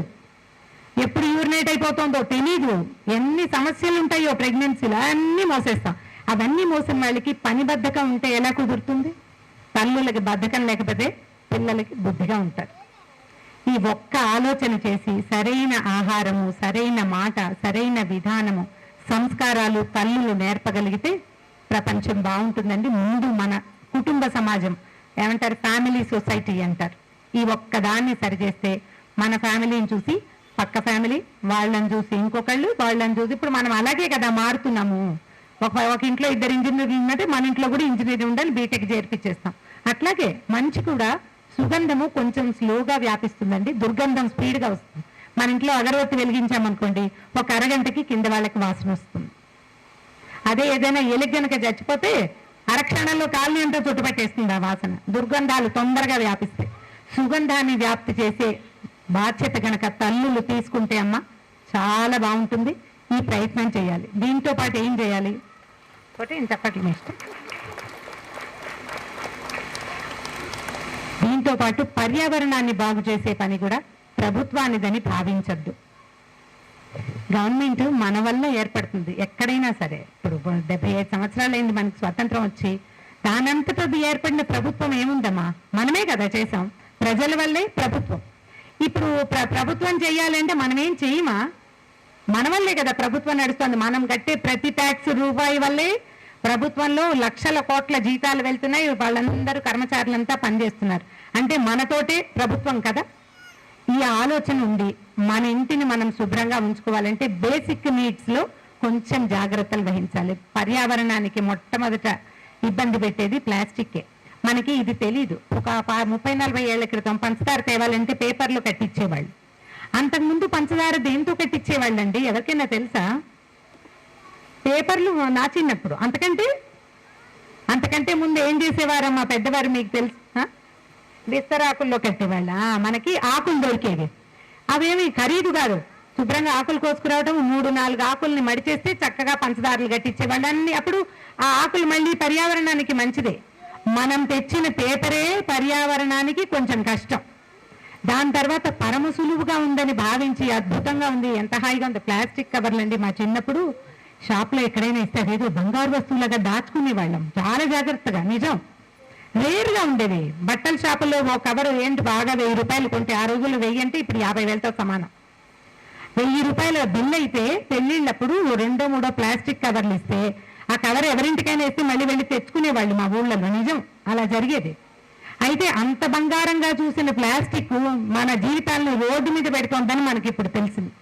A: ఎప్పుడు యూరినేట్ అయిపోతుందో తెలీదు, ఎన్ని సమస్యలు ఉంటాయో ప్రెగ్నెన్సీలో అన్నీ మోసేస్తాం. అవన్నీ మోసిన వాళ్ళకి పని బద్ధకం ఉంటే ఎలా కుదురుతుంది? తల్లులకి బద్ధకం లేకపోతే పిల్లలకి బుద్ధిగా ఉంటారు. ఈ ఒక్క ఆలోచన చేసి సరైన ఆహారము, సరైన మాట, సరైన విధానము, సంస్కారాలు తల్లులు నేర్పగలిగితే ప్రపంచం బాగుంటుందండి. ముందు మన కుటుంబ సమాజం ఏమంటారు, ఫ్యామిలీ సొసైటీ అంటారు. ఈ ఒక్కదాన్ని సరిచేస్తే మన ఫ్యామిలీని చూసి పక్క ఫ్యామిలీ, వాళ్ళని చూసి ఇంకొకళ్ళు, వాళ్ళని చూసి ఇప్పుడు మనం అలాగే కదా మారుతున్నాము. ఒక ఇంట్లో 2 ఇంజనీర్లు ఉన్నట్టే మన ఇంట్లో కూడా ఇంజనీర్ ఉండాలి, బీటెక్ చేర్పించేస్తాం. అట్లాగే మంచి కూడా సుగంధము కొంచెం స్లోగా వ్యాపిస్తుందండి, దుర్గంధం స్పీడ్గా వస్తుంది. మన ఇంట్లో అగరవత్తి వెలిగించామనుకోండి, ఒక అరగంటకి కింద వాళ్ళకి వాసన వస్తుంది. అదే ఏదైనా ఎలుగు గనక చచ్చిపోతే అరక్షణంలో కాలనీ అంతా చుట్టుపెట్టేస్తుంది ఆ వాసన. దుర్గంధాలు తొందరగా వ్యాపిస్తాయి. సుగంధాన్ని వ్యాప్తి చేసే బాధ్యత గనక తల్లులు తీసుకుంటే అమ్మ చాలా బాగుంటుంది. ఈ ప్రయత్నం చేయాలి. దీంతో పాటు ఏం చేయాలి? ఒకటి చెప్పట్లేదు ఇష్టం. దీంతో పాటు పర్యావరణాన్ని బాగు చేసే పని కూడా ప్రభుత్వానిదని భావించద్దు. గవర్నమెంట్ మన వల్ల ఏర్పడుతుంది ఎక్కడైనా సరే. ఇప్పుడు 75 సంవత్సరాలు అయింది మనకి స్వతంత్రం వచ్చి. దానంతటా ఏర్పడిన ప్రభుత్వం ఏముందమ్మా? మనమే కదా చేసాం. ప్రజల వల్లే ప్రభుత్వం. ఇప్పుడు ప్రభుత్వం చేయాలంటే మనం ఏం చేయమా? మన వల్లే కదా ప్రభుత్వం నడుస్తుంది. మనం కట్టే ప్రతి ట్యాక్స్ రూపాయి వల్లే ప్రభుత్వంలో లక్షల కోట్ల జీతాలు వెళ్తున్నాయి. వాళ్ళందరూ కర్మచారులంతా పనిచేస్తున్నారు. అంటే మనతోటే ప్రభుత్వం కదా. ఈ ఆలోచన ఉంది. మన ఇంటిని మనం శుభ్రంగా ఉంచుకోవాలంటే బేసిక్ నీడ్స్లో కొంచెం జాగ్రత్తలు వహించాలి. పర్యావరణానికి మొట్టమొదట ఇబ్బంది పెట్టేది ప్లాస్టిక్కే. మనకి ఇది తెలీదు. ఒక 30-40 ఏళ్ల క్రితం పంచదార తేవాలంటే పేపర్లో కట్టించేవాళ్ళు. అంతకుముందు పంచదార దేంతో కట్టించేవాళ్ళండి? ఎవరికైనా తెలుసా? పేపర్లు నాచినప్పుడు. అంతకంటే ముందు ఏం చేసేవారమ్మా పెద్దవారు? మీకు తెలుసు, బిస్తరాకుల్లో కట్టేవాళ్ళ. మనకి ఆకులు దొరికేవి. అవేమి ఖరీదు కాదు. శుభ్రంగా ఆకులు కోసుకురావటం, 3-4 ఆకుల్ని మడిచేస్తే చక్కగా పంచదారలు కట్టించేవాళ్ళు అన్ని. అప్పుడు ఆ ఆకులు మళ్ళీ పర్యావరణానికి మంచిదే. మనం తెచ్చిన పేపరే పర్యావరణానికి కొంచెం కష్టం. దాని తర్వాత పరమ సులువుగా ఉందని భావించి అద్భుతంగా ఉంది, ఎంత హాయిగా ఉంది. ప్లాస్టిక్ కవర్లండి. మా చిన్నప్పుడు షాప్లో ఎక్కడైనా ఇస్తే ఏదో బంగారు వస్తువులుగా దాచుకునే వాళ్ళం చాలా జాగ్రత్తగా. నిజం, రేరుగా ఉండేది. బట్టల షాపులో ఓ కవర్ ఏంటి బాగా 1000 రూపాయలు కొంటే, ఆ రోజుల్లో 1000 అంటే ఇప్పుడు 50,000తో సమానం. 1000 రూపాయల బిల్ అయితే పెళ్ళిళ్ళప్పుడు 2-3 ప్లాస్టిక్ కవర్లు ఇస్తే ఆ కవర్ ఎవరింటికైనా వేస్తే మళ్ళీ వెళ్ళి తెచ్చుకునేవాళ్ళు మా ఊళ్ళలో. నిజం, అలా జరిగేది. అయితే అంత బంగారంగా చూసిన ప్లాస్టిక్ మన జీవితాలను రోడ్డు మీద పెడుతోందని మనకి ఇప్పుడు తెలిసింది.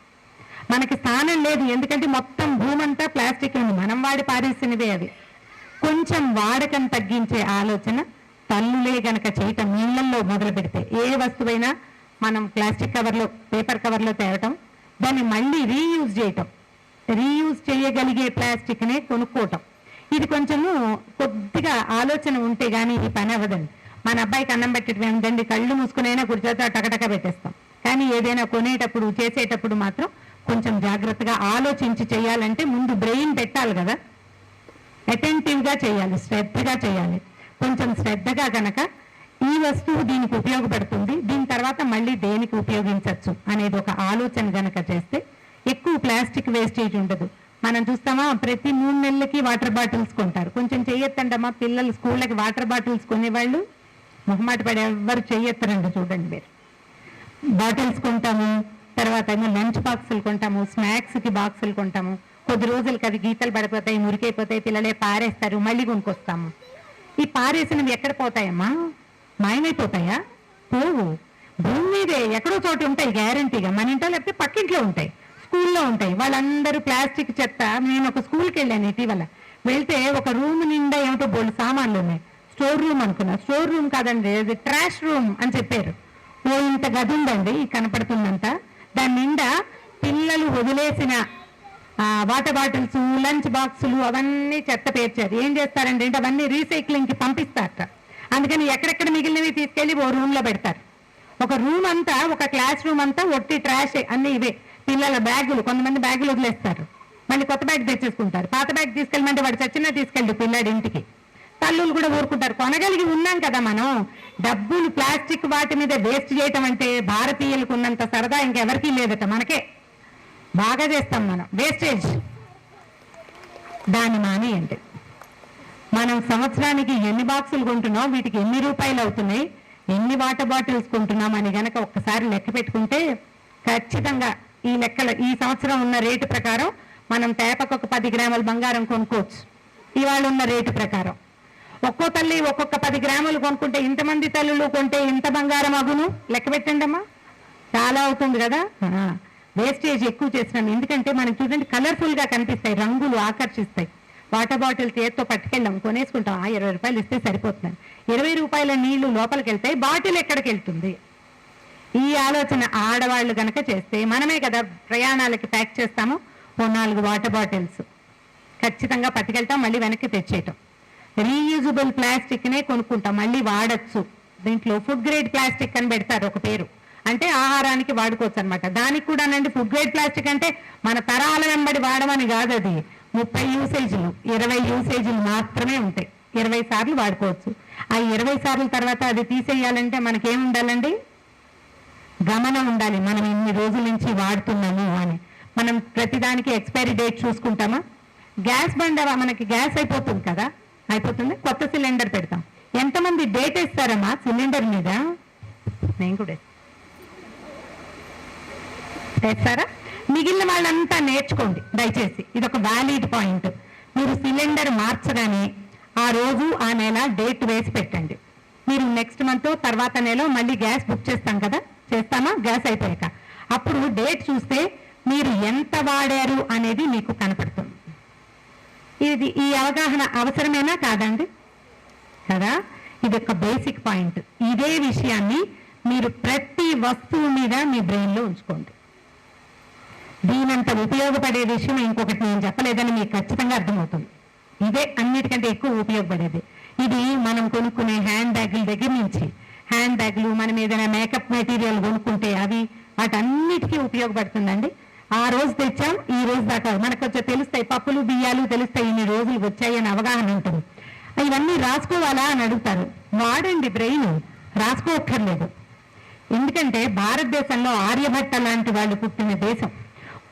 A: మనకి స్థానం లేదు, ఎందుకంటే మొత్తం భూమంతా ప్లాస్టిక్ ఉంది. మనం వాడి పారేసినవే అవి. కొంచెం వాడకం తగ్గించే ఆలోచన తల్లులే గనక చేయటం, నీళ్ళల్లో మొదలు పెడితే ఏ వస్తువైనా మనం ప్లాస్టిక్ కవర్లో, పేపర్ కవర్లో తేవటం, దాన్ని మళ్ళీ రీయూజ్ చేయటం, రీయూజ్ చేయగలిగే ప్లాస్టిక్నే కొనుక్కోవటం. ఇది కొంచెము కొద్దిగా ఆలోచన ఉంటే కానీ ఈ పని అవ్వదండి. మన అబ్బాయికి అన్నం పెట్టడం ఏంటండి, కళ్ళు మూసుకునైనా కుడిచేత టకటక పెట్టేస్తాం. కానీ ఏదైనా కొనేటప్పుడు, చేసేటప్పుడు మాత్రం కొంచెం జాగ్రత్తగా ఆలోచించి చేయాలంటే ముందు బ్రెయిన్ పెట్టాలి కదా. అటెంటివ్గా చేయాలి, శ్రద్ధగా చేయాలి. కొంచెం శ్రద్ధగా కనుక ఈ వస్తువు దీనికి ఉపయోగపడుతుంది, దీని తర్వాత మళ్ళీ దేనికి ఉపయోగించవచ్చు అనేది ఒక ఆలోచన కనుక చేస్తే ఎక్కువ ప్లాస్టిక్ వేస్టేజ్ ఉండదు. మనం చూస్తామా, ప్రతి 3 నెలలకి వాటర్ బాటిల్స్ కొంటారు. కొంచెం చెయ్యొద్దండమ్మా, పిల్లలు స్కూళ్ళకి వాటర్ బాటిల్స్ కొనేవాళ్ళు మొహమాట పడి ఎవ్వరు చెయ్యొత్తరండి. చూడండి, మీరు బాటిల్స్ కొంటాము, తర్వాత లంచ్ బాక్సులు కొంటాము, స్నాక్స్కి బాక్సులు కొంటాము. కొద్ది రోజులకి అది గీతలు పడిపోతాయి, మురికైపోతాయి, పిల్లలే పారేస్తారు, మళ్ళీ కొనుక్కొస్తాము. ఈ పారేసినవి ఎక్కడ పోతాయమ్మా? మాయమైపోతాయా? పోవు. భూమి మీదే ఎక్కడో చోటు ఉంటాయి గ్యారంటీగా, మన ఇంట్లో లేకపోతే పక్కింట్లో ఉంటాయి, స్కూల్లో ఉంటాయి. వాళ్ళందరూ ప్లాస్టిక్ చెత్త. నేను ఒక స్కూల్కి వెళ్ళాను ఇటీవల, వెళ్తే ఒక రూమ్ నిండా ఏమిటో బోల్డ్ సామాన్లు ఉన్నాయి. స్టోర్ రూమ్ అనుకున్నా, స్టోర్ రూమ్ కాదండి, అది ట్రాష్ రూమ్ అని చెప్పారు. ఓ ఇంత గది ఉందండి కనపడుతుందంత, దాని నిండా పిల్లలు వదిలేసిన వాటర్ బాటిల్స్, లంచ్ బాక్సులు అవన్నీ చెత్త పేర్చారు. ఏం చేస్తారంటే అవన్నీ రీసైక్లింగ్కి పంపిస్తారట. అందుకని ఎక్కడెక్కడ మిగిలినవి తీసుకెళ్ళి ఓ రూమ్లో పెడతారు. ఒక రూమ్ అంతా, ఒక క్లాస్ రూమ్ అంతా ఒట్టి ట్రాష్, అన్ని ఇవే. పిల్లల బ్యాగులు, కొంతమంది బ్యాగులు వదిలేస్తారు, మళ్ళీ కొత్త బ్యాగ్ తెచ్చేసుకుంటారు. పాత బ్యాగ్ తీసుకెళ్ళమంటే వాడు చచ్చినా తీసుకెళ్ళి పిల్లాడి ఇంటికి. తల్లులు కూడా ఊరుకుంటారు. కొనగలిగి ఉన్నాం కదా మనం. డబ్బులు ప్లాస్టిక్ వాటి మీద వేస్ట్ చేయటం అంటే భారతీయులకు ఉన్నంత సరదా ఇంకెవరికీ లేదట. మనకే బాగా చేస్తాం మనం వేస్టేజ్. దాన్ని మానేయండి. మనం సంవత్సరానికి ఎన్ని బాక్సులు కొంటున్నాం, వీటికి ఎన్ని రూపాయలు అవుతున్నాయి, ఎన్ని వాటర్ బాటిల్స్ కొంటున్నాం అని గనక ఒక్కసారి లెక్క పెట్టుకుంటే ఖచ్చితంగా ఈ లెక్కల ఈ సంవత్సరం ఉన్న రేటు ప్రకారం మనం తేపకు ఒక 10 గ్రాముల బంగారం కొనుక్కోవచ్చు. ఇవాళ ఉన్న రేటు ప్రకారం ఒక్కో తల్లి ఒక్కొక్క 10 గ్రాములు కొనుక్కుంటే, ఇంతమంది తల్లులు కొంటే ఇంత బంగారం అగును. లెక్క పెట్టండి అమ్మా, చాలా అవుతుంది కదా. వేస్టేజ్ ఎక్కువ చేసినాం. ఎందుకంటే మనకి చూడండి కలర్ఫుల్గా కనిపిస్తాయి, రంగులు ఆకర్షిస్తాయి. వాటర్ బాటిల్ చేతితో పట్టుకెళ్ళాం, కొనేసుకుంటాం. 20 రూపాయలు ఇస్తే సరిపోతుంది. 20 రూపాయల నీళ్లు లోపలికి వెళ్తాయి, బాటిల్ ఎక్కడికి వెళ్తుంది? ఈ ఆలోచన ఆడవాళ్ళు కనుక చేస్తే, మనమే కదా ప్రయాణాలకి ప్యాక్ చేస్తాము, ఓ 4 వాటర్ బాటిల్స్ ఖచ్చితంగా పట్టుకెళ్తాం, మళ్ళీ వెనక్కి తెచ్చేయటం. రీయూజబుల్ ప్లాస్టిక్నే కొనుక్కుంటాం, మళ్ళీ వాడచ్చు. దీంట్లో ఫుడ్ గ్రేడ్ ప్లాస్టిక్ అని పెడతారు ఒక పేరు, అంటే ఆహారానికి వాడుకోవచ్చు అనమాట. దానికి కూడా నండి ఫుడ్ గ్రేడ్ ప్లాస్టిక్ అంటే మన తరాల వెంబడి వాడమని కాదు, అది 30 యూసేజీలు 20 యూసేజీలు మాత్రమే ఉంటాయి. 20 సార్లు వాడుకోవచ్చు. ఆ 20 సార్లు తర్వాత అది తీసేయాలంటే మనకేం ఉండాలండి? గమనం ఉండాలి, మనం ఇన్ని రోజుల నుంచి వాడుతున్నాము అని. మనం ప్రతిదానికి ఎక్స్పైరీ డేట్ చూసుకుంటామా? గ్యాస్ బండ మనకి గ్యాస్ అయిపోతుంది కదా, అయిపోతుంది, కొత్త సిలిండర్ పెడతాం. ఎంతమంది డేట్ ఇస్తారమ్మా సిలిండర్ మీద? నేను కూడా వేస్తారా? మిగిలిన వాళ్ళంతా నేర్చుకోండి దయచేసి, ఇది ఒక వ్యాలిడ్ పాయింట్. మీరు సిలిండర్ మార్చగానే ఆ రోజు ఆ నెల డేట్ వేసి పెట్టండి. మీరు నెక్స్ట్ మంత్ తర్వాత నెల మళ్ళీ గ్యాస్ బుక్ చేస్తాం కదా, చేస్తామా? గ్యాస్ అయిపోయాక అప్పుడు డేట్ చూస్తే మీరు ఎంత వాడారు అనేది మీకు కనపడుతుంది. ఈ అవగాహన అవసరమేనా కాదండి? కదా, ఇది ఒక బేసిక్ పాయింట్. ఇదే విషయాన్ని మీరు ప్రతి వస్తువు మీద మీ బ్రెయిన్లో ఉంచుకోండి. దీనంత ఉపయోగపడే విషయం ఇంకొకటి నేను చెప్పలేదని మీకు ఖచ్చితంగా అర్థమవుతుంది. ఇదే అన్నిటికంటే ఎక్కువ ఉపయోగపడేది. ఇది మనం కొనుక్కునే హ్యాండ్ బ్యాగుల దగ్గర నుంచి, హ్యాండ్ బ్యాగులు, మనం ఏదైనా మేకప్ మెటీరియల్ కొనుక్కుంటే అవి, వాటన్నిటికీ ఉపయోగపడుతుందండి. ఆ రోజు తెచ్చాం, ఈ రోజు దాకా మనకు కొంచెం తెలుస్తాయి, పప్పులు బియ్యాలు తెలుస్తాయి, ఇన్ని రోజులు వచ్చాయి అని అవగాహన ఉంటుంది. ఇవన్నీ రాసుకోవాలా అని అడుగుతారు. వాడండి బ్రెయిన్, రాసుకోక్కర్లేదు. ఎందుకంటే భారతదేశంలో ఆర్యభట్ట లాంటి వాళ్ళు పుట్టిన దేశం.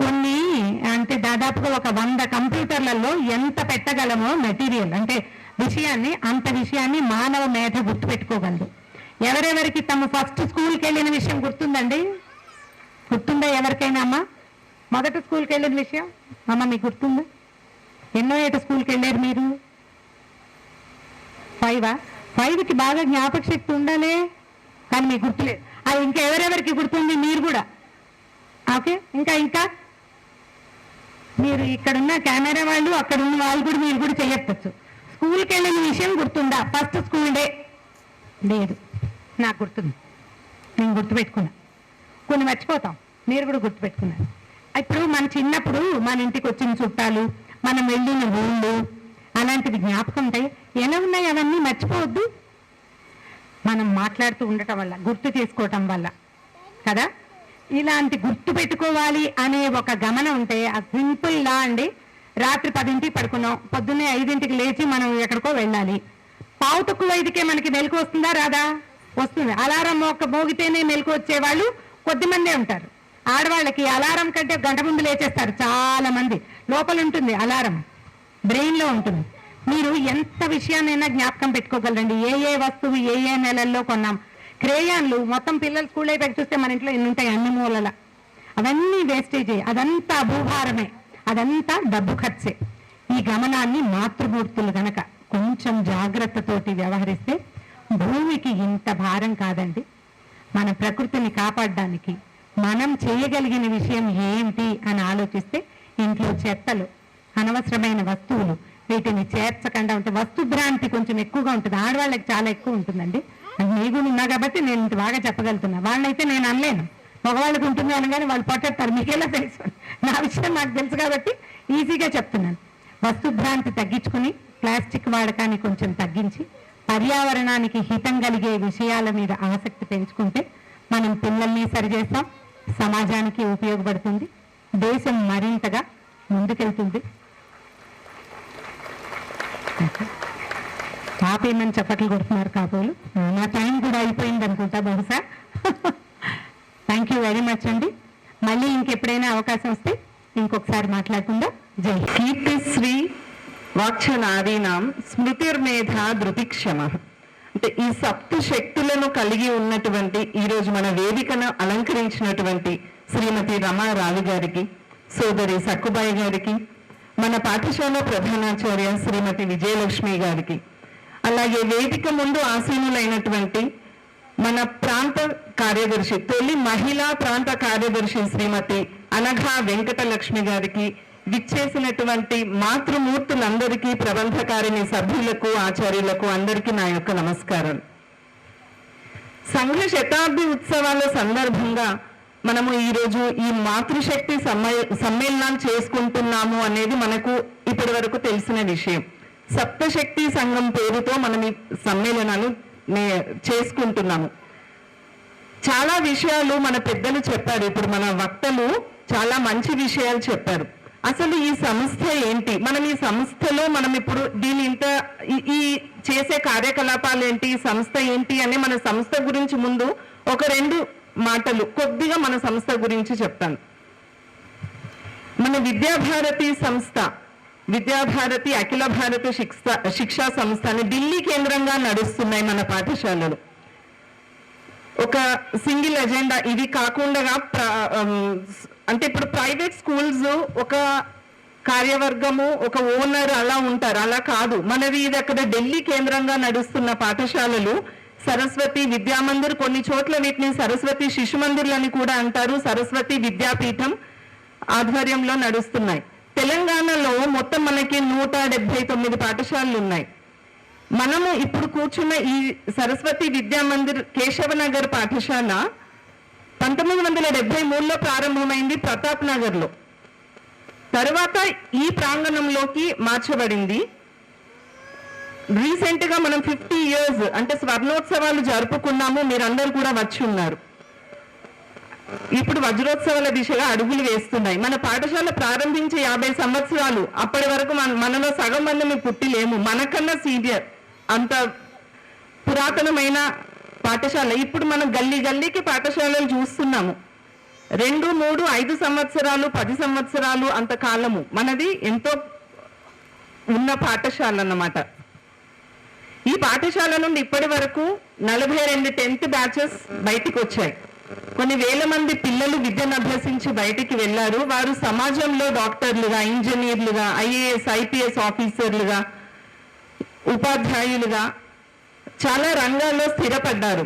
A: కొన్ని అంటే దాదాపుగా ఒక 100 కంప్యూటర్లలో ఎంత పెట్టగలమో మెటీరియల్, అంటే విషయాన్ని, అంత విషయాన్ని మానవ మేధ గుర్తుపెట్టుకోగలదు. ఎవరెవరికి తమ ఫస్ట్ స్కూల్కి వెళ్ళిన విషయం గుర్తుందండి? గుర్తుందా ఎవరికైనా? అమ్మ మొదటి స్కూల్కి వెళ్ళిన విషయం అమ్మ మీకు గుర్తుందా? ఎన్నో ఏట స్కూల్కి వెళ్ళారు మీరు? 5కి బాగా జ్ఞాపక శక్తి ఉండాలి, కానీ మీకు గుర్తులేదు. అది ఇంకా ఎవరెవరికి గుర్తుంది? మీరు కూడా. ఓకే, ఇంకా మీరు ఇక్కడున్న కెమెరా వాళ్ళు, అక్కడున్న వాళ్ళు కూడా మీరు కూడా చేయొచ్చు. స్కూల్కి వెళ్ళిన విషయం గుర్తుందా? ఫస్ట్ స్కూల్ డే లేదు, నాకు గుర్తుంది, నేను గుర్తుపెట్టుకున్నా. కొన్ని మర్చిపోతాం, మీరు కూడా గుర్తుపెట్టుకున్నారు. ఇప్పుడు మన చిన్నప్పుడు మన ఇంటికి వచ్చిన చుట్టాలు, మనం వెళ్ళిన ఊళ్ళు, అలాంటివి జ్ఞాపకం ఉంటాయి. ఎలా ఉన్నాయి అవన్నీ మర్చిపోవద్దు. మనం మాట్లాడుతూ ఉండటం వల్ల, గుర్తు చేసుకోవటం వల్ల కదా. ఇలాంటి గుర్తు పెట్టుకోవాలి అనే ఒక గమనం ఉంటే, ఆ సింపుల్ లా అండి. రాత్రి 10ంటికి పడుకున్నాం, పొద్దున్నే 5ంటికి లేచి మనం ఎక్కడికో వెళ్ళాలి. 5:45కే మనకి మెలకు వస్తుందా రాదా? వస్తుంది. అలారం మోగితేనే మెలకు వచ్చేవాళ్ళు కొద్దిమందే ఉంటారు. ఆడవాళ్ళకి అలారం కంటే గంట ముందు లేచేస్తారు చాలా మంది. లోపల ఉంటుంది అలారం, బ్రెయిన్లో ఉంటుంది. మీరు ఎంత విషయాన్నైనా జ్ఞాపకం పెట్టుకోగలరండి. ఏ వస్తువు ఏ నెలల్లో కొన్నాం. క్రేయాన్లు మొత్తం పిల్లలు స్కూల్ అయిపోయి చూస్తే మన ఇంట్లో ఎన్ని ఉంటాయి, అన్ని మూలల. అవన్నీ వేస్టేజే, అదంతా భూభారమే, అదంతా డబ్బు ఖర్చే. ఈ గమనాన్ని మాతృమూర్తులు గనక కొంచెం జాగ్రత్తతోటి వ్యవహరిస్తే భూమికి ఇంత భారం కాదండి. మన ప్రకృతిని కాపాడడానికి మనం చేయగలిగిన విషయం ఏంటి అని ఆలోచిస్తే ఇంట్లో చెత్తలు, అనవసరమైన వస్తువులు వీటిని చేర్చకుండా ఉంటే వస్తుభ్రాంతి కొంచెం ఎక్కువగా ఉంటుంది. ఆడవాళ్ళకి చాలా ఎక్కువ ఉంటుందండి. నీకు ఉన్నా కాబట్టి నేను ఇంత బాగా చెప్పగలుగుతున్నా. వాళ్ళైతే నేను అనలేను, మగవాళ్ళకి ఉంటుంది అనగానే వాళ్ళు పొట్టేస్తారు. మీకెలా తెలుసు? నా విషయం నాకు తెలుసు కాబట్టి ఈజీగా చెప్తున్నాను. వస్తుభ్రాంతి తగ్గించుకుని ప్లాస్టిక్ వాడకాన్ని కొంచెం తగ్గించి పర్యావరణానికి హితం కలిగే విషయాల మీద ఆసక్తి పెంచుకుంటే మనం పిల్లల్ని సరిచేస్తాం, సమాజానికి ఉపయోగపడుతుంది, దేశం మరింతగా ముందుకెళ్తుంది. ఆపేమని చప్పట్లు కొడుతున్నారు కాబోలు. నా టైం కూడా అయిపోయింది అనుకుంటా బహుశా. థ్యాంక్ యూ వెరీ మచ్ అండి. మళ్ళీ ఇంకెప్పుడైనా అవకాశం వస్తే ఇంకొకసారి మాట్లాడుకుందాం. జై
B: కీర్తిశ్రీ వాక్యనారీణాం స్మృతిర్మేధ ధృతిక్షమ. అంటే ఈ సప్త శక్తులను కలిగి ఉన్నటువంటి ఈరోజు మన వేదికను అలంకరించినటువంటి శ్రీమతి రమారావు గారికి, సోదరి సక్కుబాయి గారికి, మన పాఠశాల ప్రధానాచార్య శ్రీమతి విజయలక్ష్మి గారికి, అలాగే వేదిక ముందు ఆసీనులైనటువంటి మన ప్రాంత కార్యదర్శి, తొలి మహిళా ప్రాంత కార్యదర్శి శ్రీమతి అనఘా వెంకటలక్ష్మి గారికి, విచ్చేసినటువంటి మాతృమూర్తులందరికీ, ప్రబంధకారిణి సభ్యులకు, ఆచార్యులకు అందరికీ నా యొక్క నమస్కారం. సంఘ శతాబ్ది ఉత్సవాల సందర్భంగా మనము ఈరోజు ఈ మాతృశక్తి సమ్మేళనాలు చేసుకుంటున్నాము అనేది మనకు ఇప్పటి వరకు తెలిసిన విషయం. సప్తశక్తి సంఘం పేరుతో మనం ఈ సమ్మేళనాలు చేసుకుంటున్నాము. చాలా విషయాలు మన పెద్దలు చెప్పారు, ఇప్పుడు మన వక్తలు చాలా మంచి విషయాలు చెప్పారు. అసలు ఈ సంస్థ ఏంటి, మనం ఈ సంస్థలో మనం ఇప్పుడు దీని ఈ చేసే కార్యకలాపాలు ఏంటి, ఈ సంస్థ ఏంటి అని మన సంస్థ గురించి ముందు ఒక 2 మాటలు కొద్దిగా మన సంస్థ గురించి చెప్తాను. మన విద్యాభారతి సంస్థ, విద్యాభారతి అఖిల భారత శిక్షా సంస్థ అని ఢిల్లీ కేంద్రంగా నడుస్తున్నాయి మన పాఠశాలలు. ఒక సింగిల్ ఎజెండా ఇది కాకుండా అంటే ఇప్పుడు ప్రైవేట్ స్కూల్స్ ఒక కార్యవర్గము, ఒక ఓనర్ అలా ఉంటారు, అలా కాదు మనది. ఇది అక్కడ ఢిల్లీ కేంద్రంగా నడుస్తున్న పాఠశాలలు. సరస్వతి విద్యామందిర్, కొన్ని చోట్ల వీటిని సరస్వతి శిశు మందిర్లని కూడా అంటారు, సరస్వతి విద్యాపీఠం ఆధ్వర్యంలో నడుస్తున్నాయి. తెలంగాణలో మొత్తం మనకి 179 పాఠశాలలు ఉన్నాయి. మనము ఇప్పుడు కూర్చున్న ఈ సరస్వతి విద్యామందిర్ కేశవనగర్ పాఠశాల 1973లో ప్రారంభమైంది ప్రతాప్ నగర్లో. తర్వాత ఈ ప్రాంగణంలోకి మార్చబడింది. రీసెంట్ గా మనం 50 years అంటే స్వర్ణోత్సవాలు జరుపుకున్నాము, మీరందరూ కూడా వచ్చి ఉన్నారు. ఇప్పుడు వజ్రోత్సవాల దిశగా అడుగులు వేస్తున్నాయి. మన పాఠశాల ప్రారంభించి 50 సంవత్సరాలు, అప్పటి వరకు మనలో సగం మంది మేము పుట్టిలేము, మనకన్నా సీనియర్, అంత పురాతనమైన పాఠశాల. ఇప్పుడు మనం గల్లీ గల్లీకి పాఠశాలలు చూస్తున్నాము. 2, 3, 5 సంవత్సరాలు, 10 సంవత్సరాలు అంత కాలము మనది ఎంతో ఉన్న పాఠశాల అన్నమాట. ఈ పాఠశాల నుండి ఇప్పటి వరకు 42 10th బ్యాచెస్ బయటికి వచ్చాయి. కొన్ని వేల మంది పిల్లలు విద్యను అభ్యసించి బయటికి వెళ్ళారు. వారు సమాజంలో డాక్టర్లుగా, ఇంజనీర్లుగా, IAS IPS ఆఫీసర్లుగా, ఉపాధ్యాయులుగా చాలా రంగాల్లో స్థిరపడ్డారు.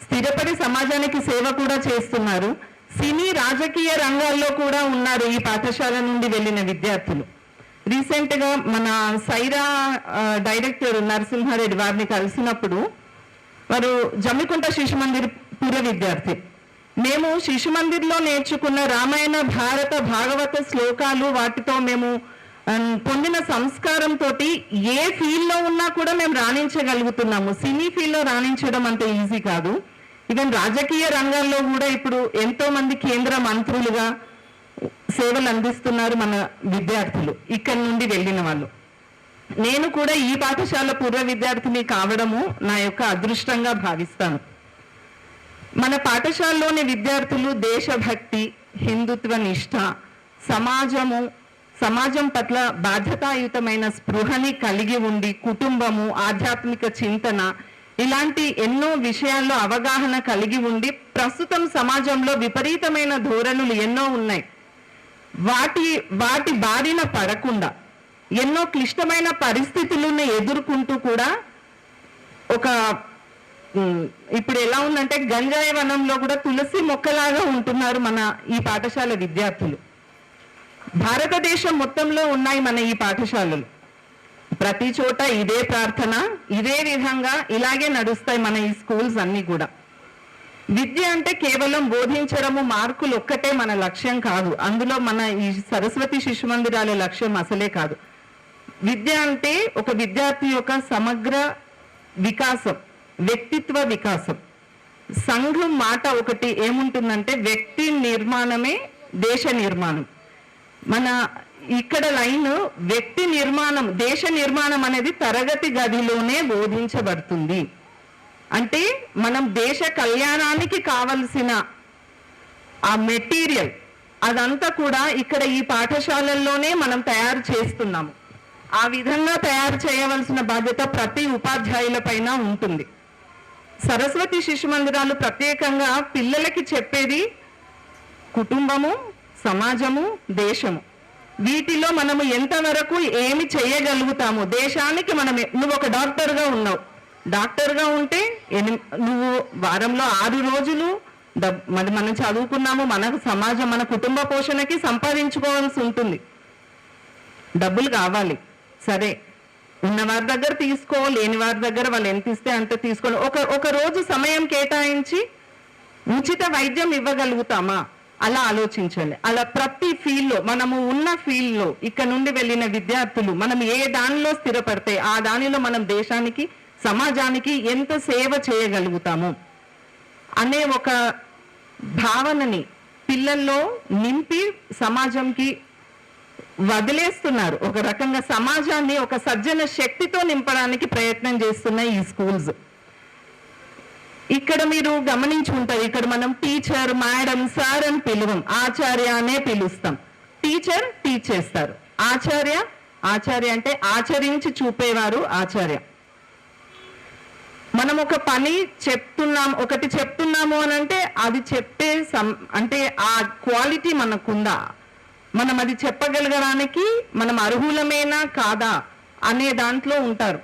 B: స్థిరపడి సమాజానికి సేవ కూడా చేస్తున్నారు. సినీ రాజకీయ రంగాల్లో కూడా ఉన్నారు ఈ పాఠశాల నుండి వెళ్ళిన విద్యార్థులు. రీసెంట్ గా మన సైరా డైరెక్టర్ నరసింహారెడ్డి వారిని కలిసినప్పుడు వారు జమ్మికుంట శిశు మందిర్ పూర్వ విద్యార్థి. మేము శిశు మందిర్లో నేర్చుకున్న రామాయణ, భారత, భాగవత శ్లోకాలు, వాటితో మేము పొందిన సంస్కారంతో ఏ ఫీల్డ్లో ఉన్నా కూడా మేము రాణించగలుగుతున్నాము. సినీ ఫీల్డ్లో రాణించడం అంత ఈజీ కాదు. ఈవెన్ రాజకీయ రంగాల్లో కూడా ఇప్పుడు ఎంతో మంది కేంద్ర మంత్రులుగా సేవలు అందిస్తున్నారు మన విద్యార్థులు, ఇక్కడి నుండి వెళ్ళిన వాళ్ళు. నేను కూడా ఈ పాఠశాల పూర్వ విద్యార్థిని కావడము నా యొక్క అదృష్టంగా భావిస్తాను. మన పాఠశాలలోని విద్యార్థులు దేశభక్తి, హిందుత్వ నిష్ఠ, సమాజం పట్ల బాధ్యతాయుతమైన స్పృహని కలిగి ఉండి, కుటుంబము, ఆధ్యాత్మిక చింతన, ఇలాంటి ఎన్నో విషయాల్లో అవగాహన కలిగి ఉండి, ప్రస్తుతం సమాజంలో విపరీతమైన ధోరణులు ఎన్నో ఉన్నాయి, వాటి బారిన పడకుండా ఎన్నో క్లిష్టమైన పరిస్థితులను ఎదుర్కొంటూ కూడా ఒక ఇప్పుడు ఎలా ఉందంటే గంజాయి వనంలో కూడా తులసి మొక్కలాగా ఉంటున్నారు మన ఈ పాఠశాల విద్యార్థులు. భారతదేశం మొత్తంలో ఉన్నాయి మన ఈ పాఠశాలలు. ప్రతి చోట ఇదే ప్రార్థన, ఇదే విధంగా ఇలాగే నడుస్తాయి మన ఈ స్కూల్స్ అన్ని కూడా. విద్య అంటే కేవలం బోధించడము, మార్కులు ఒక్కటే మన లక్ష్యం కాదు. అందులో మన ఈ సరస్వతి శిశు మందిరాల లక్ష్యం అసలే కాదు. విద్య అంటే ఒక విద్యార్థి యొక్క సమగ్ర వికాసం, వ్యక్తిత్వ వికాసం. సంఘం మాట ఒకటి ఏముంటుందంటే వ్యక్తి నిర్మాణమే దేశ నిర్మాణం. మన ఇక్కడ లైన్ వ్యక్తి నిర్మాణం, దేశ నిర్మాణం అనేది తరగతి గదిలోనే బోధించబడుతుంది. అంటే మనం దేశ కళ్యాణానికి కావలసిన ఆ మెటీరియల్ అదంతా కూడా ఇక్కడ ఈ పాఠశాలల్లోనే మనం తయారు చేస్తున్నాము. ఆ విధంగా తయారు చేయవలసిన బాధ్యత ప్రతి ఉపాధ్యాయుల పైన ఉంటుంది. సరస్వతి శిశు మందిరాలు ప్రత్యేకంగా పిల్లలకి చెప్పేది కుటుంబము, సమాజము, దేశము. వీటిలో మనము ఎంతవరకు ఏమి చేయగలుగుతాము, దేశానికి నువ్వు ఒక డాక్టర్గా ఉన్నావు, డాక్టర్గా ఉంటే నువ్వు వారంలో 6 రోజులు మనం చదువుకున్నాము, మన సమాజం, మన కుటుంబ పోషణకి సంపాదించుకోవాల్సి ఉంటుంది. డబ్బులు కావాలి, సరే ఉన్న వారి దగ్గర తీసుకో, లేని వారి దగ్గర వాళ్ళు ఎంత ఇస్తే అంత తీసుకోవాలి. ఒక రోజు సమయం కేటాయించి ఉచిత వైద్యం ఇవ్వగలుగుతామా అలా ఆలోచించాలి. అలా ప్రతి ఫీల్డ్లో, మనము ఉన్న ఫీల్డ్లో ఇక్కడ నుండి వెళ్ళిన విద్యార్థులు మనం ఏ దానిలో స్థిరపడితే ఆ దానిలో మనం దేశానికి, సమాజానికి ఎంత సేవ చేయగలుగుతాము అనే ఒక భావనని పిల్లల్లో నింపి సమాజంకి వదిలేస్తున్నారు. ఒక రకంగా సమాజాన్ని ఒక సజ్జన శక్తితో నింపడానికి ప్రయత్నం చేస్తున్నాయి ఈ స్కూల్స్. ఇక్కడ మీరు గమనించుకుంటారు, ఇక్కడ మనం టీచర్, మేడం, సార్ అని పిలువం, ఆచార్య అనే పిలుస్తాం. టీచర్ టీచ్ చేస్తారు, ఆచార్య అంటే ఆచరించి చూపేవారు ఆచార్య. మనం ఒక పని ఒకటి చెప్తున్నాము అని అంటే అది చెప్పే అంటే ఆ క్వాలిటీ మనకుందా, మనం అది చెప్పగలగడానికి మనం అర్హులమేనా కాదా అనే దాంట్లో ఉంటారు.